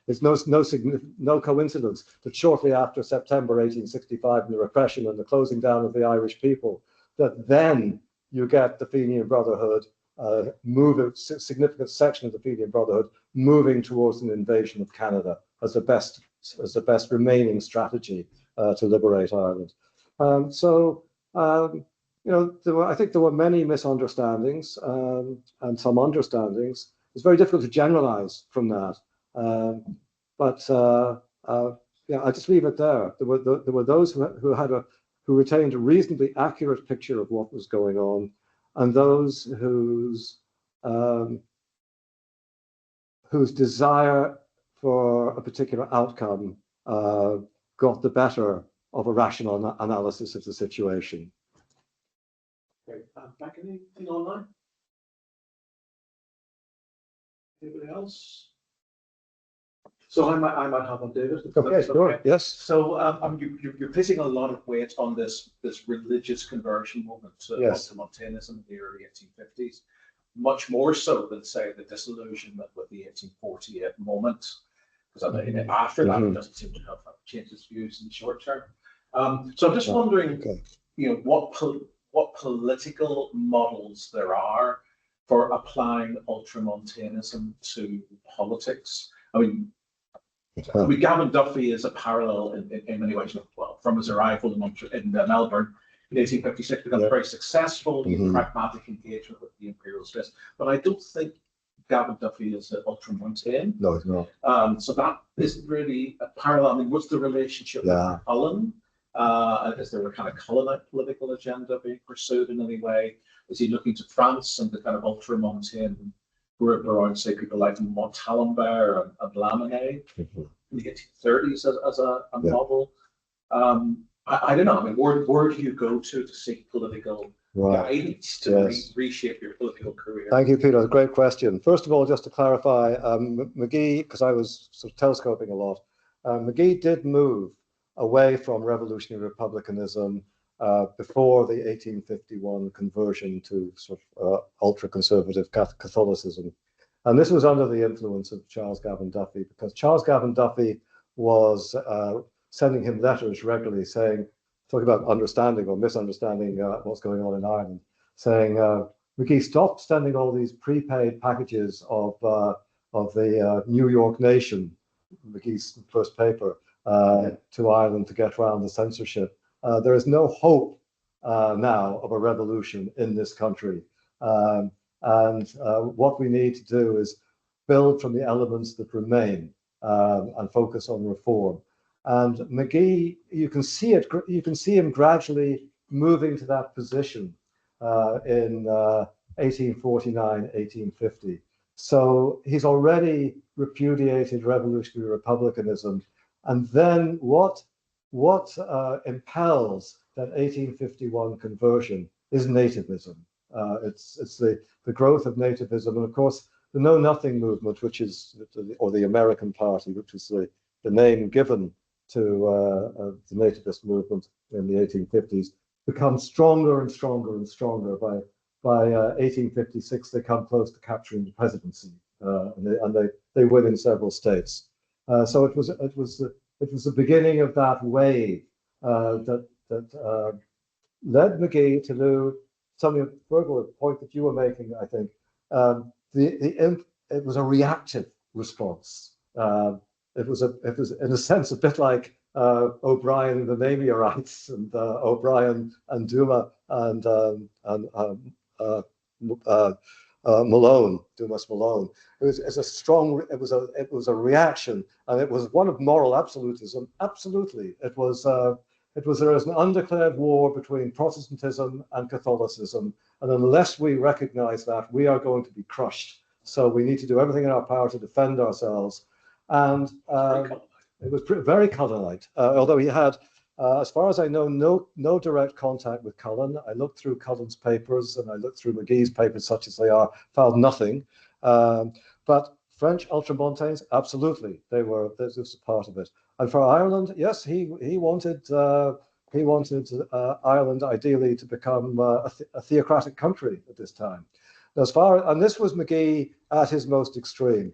it's no coincidence that shortly after September 1865 and the repression and the closing down of the Irish people, that then you get the Fenian Brotherhood, a significant section of the Fenian Brotherhood moving towards an invasion of Canada as the best remaining strategy to liberate Ireland. You know, I think there were many misunderstandings and some understandings. It's very difficult to generalize from that. Yeah, I just leave it there. There were those who retained a reasonably accurate picture of what was going on, and those whose desire for a particular outcome got the better of a rational analysis of the situation. Okay, back anything online? Anybody else? So I might have one, David. Okay, sure. Yes. So you're placing a lot of weight on this religious conversion movement Yes. to Montanism in the early 1850s, much more so than, say, the disillusionment with the 1848 moment, because after that it doesn't seem to have changed its views in the short term. So I'm just wondering, you know, what political models there are for applying ultramontanism to politics. I mean, Gavin Duffy is a parallel in many ways. Well, from his arrival in Melbourne in 1856, becomes very successful, pragmatic engagement with the imperial Swiss. But I don't think Gavin Duffy is an ultramontane. No, it's not. So that isn't really a parallel. I mean, what's the relationship with Cullen? Is there a kind of Cullenite political agenda being pursued in any way? Is he looking to France and the kind of ultramontane group around, say, people like Montalembert and Lamennais in the 1830s as a model? I don't know. I mean, where do you go to seek political guidance to reshape your political career? Thank you, Peter. Great question. First of all, just to clarify, McGee, because I was sort of telescoping a lot, McGee did move away from revolutionary republicanism before the 1851 conversion to sort of ultra-conservative Catholicism. And this was under the influence of Charles Gavin Duffy, because Charles Gavin Duffy was sending him letters regularly talking about understanding or misunderstanding what's going on in Ireland, saying, McGee, stop sending all these prepaid packages of the New York Nation, McGee's first paper, to Ireland to get around the censorship. There is no hope now of a revolution in this country. And what we need to do is build from the elements that remain and focus on reform. And McGee, you can see him gradually moving to that position in 1849, 1850. So he's already repudiated revolutionary republicanism. And then what impels that 1851 conversion is nativism. It's the growth of nativism, and of course the Know Nothing movement, which is, or the American Party, which is the name given to the nativist movement in the 1850s, becomes stronger and stronger and stronger. By 1856, they come close to capturing the presidency, and they win in several states. So it was the beginning of that wave that led McGee to do something, Virgil, a point that you were making, I think. it was a reactive response. It was in a sense a bit like O'Brien and the Namierites, and O'Brien and Duma and Malone, Dumas Malone. It was a reaction, and it was one of moral absolutism. Absolutely, it was there is an undeclared war between Protestantism and Catholicism, and unless we recognize that, we are going to be crushed. So we need to do everything in our power to defend ourselves. And it was very Cullenite, although he had, as far as I know, no direct contact with Cullen. I looked through Cullen's papers and I looked through McGee's papers, such as they are, found nothing. But French ultramontanes, absolutely, this was a part of it. And for Ireland, yes, he wanted Ireland ideally to become a theocratic country at this time. And this was McGee at his most extreme,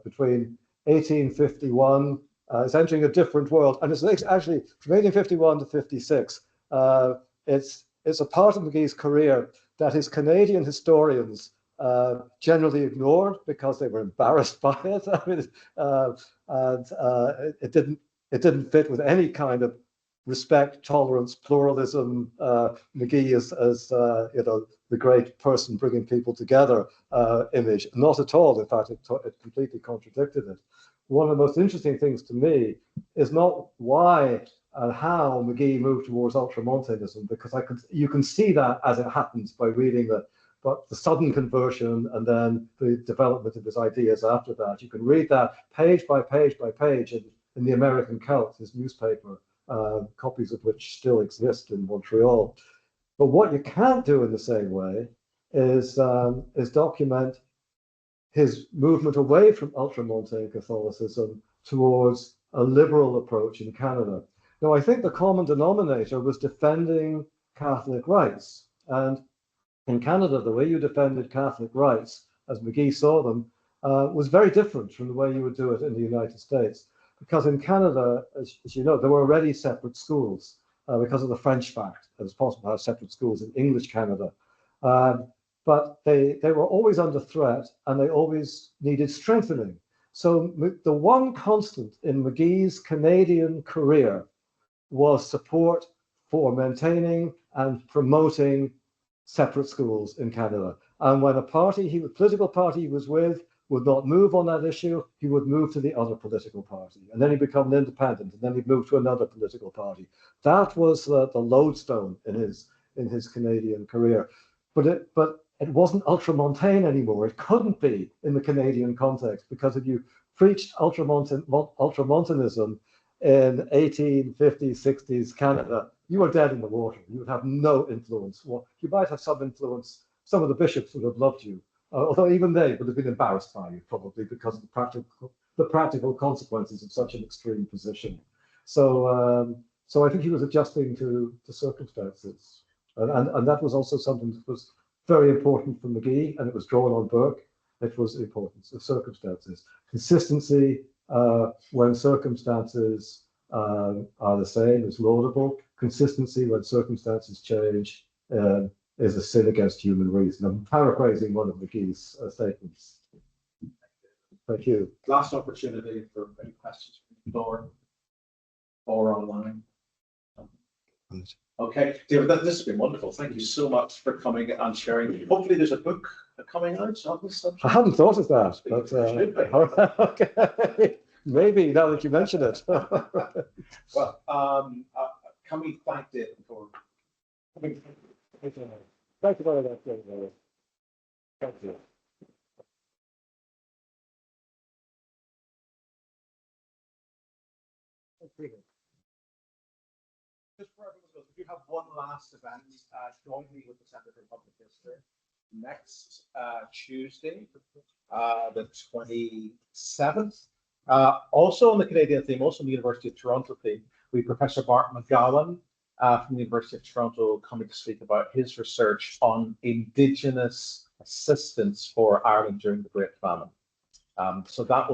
between 1851. It's entering a different world, and it's actually from 1851 to 56. It's a part of McGee's career that his Canadian historians generally ignored because they were embarrassed by it. I mean, and it didn't fit with any kind of respect, tolerance, pluralism. McGee as the great person bringing people together image. Not at all. In fact, it completely contradicted it. One of the most interesting things to me is not why and how McGee moved towards ultramontanism, because you can see that as it happens by reading the sudden conversion and then the development of his ideas after that. You can read that page by page by page in the American Celt, his newspaper, copies of which still exist in Montreal. But what you can't do in the same way is document his movement away from ultramontane Catholicism towards a liberal approach in Canada. Now, I think the common denominator was defending Catholic rights. And in Canada, the way you defended Catholic rights, as McGee saw them, was very different from the way you would do it in the United States. Because in Canada, as you know, there were already separate schools because of the French fact. It was possible to have separate schools in English Canada. But they were always under threat, and they always needed strengthening. So the one constant in McGee's Canadian career was support for maintaining and promoting separate schools in Canada. And when a political party he was with would not move on that issue, he would move to the other political party. And then he'd become an independent, and then he'd move to another political party. That was the lodestone in his Canadian career. But it wasn't ultramontane anymore. It couldn't be in the Canadian context, because if you preached ultramontanism in 1850s, 60s Canada, you were dead in the water. You would have no influence. Well, you might have some influence. Some of the bishops would have loved you, although even they would have been embarrassed by you, probably, because of the practical consequences of such an extreme position. So I think he was adjusting to circumstances. And that was also something that was very important for McGee, and it was drawn on Burke. It was the importance of circumstances. Consistency when circumstances are the same is laudable. Consistency when circumstances change is a sin against human reason. I'm paraphrasing one of McGee's statements. Thank you. Last opportunity for any questions from the floor or online. Okay, David, this has been wonderful. Thank you so much for coming and sharing. Hopefully there's a book coming out on this subject. I hadn't thought of that, but okay. Maybe now that you mention it. Well, can we thank David for coming? Thank you very much, David. Thank you. Just for everyone else, we do have one last event jointly with the Centre for Public History next Tuesday, the 27th. Also on the Canadian theme, also on the University of Toronto theme, we have Professor Mark McGowan from the University of Toronto coming to speak about his research on Indigenous assistance for Ireland during the Great Famine. So that will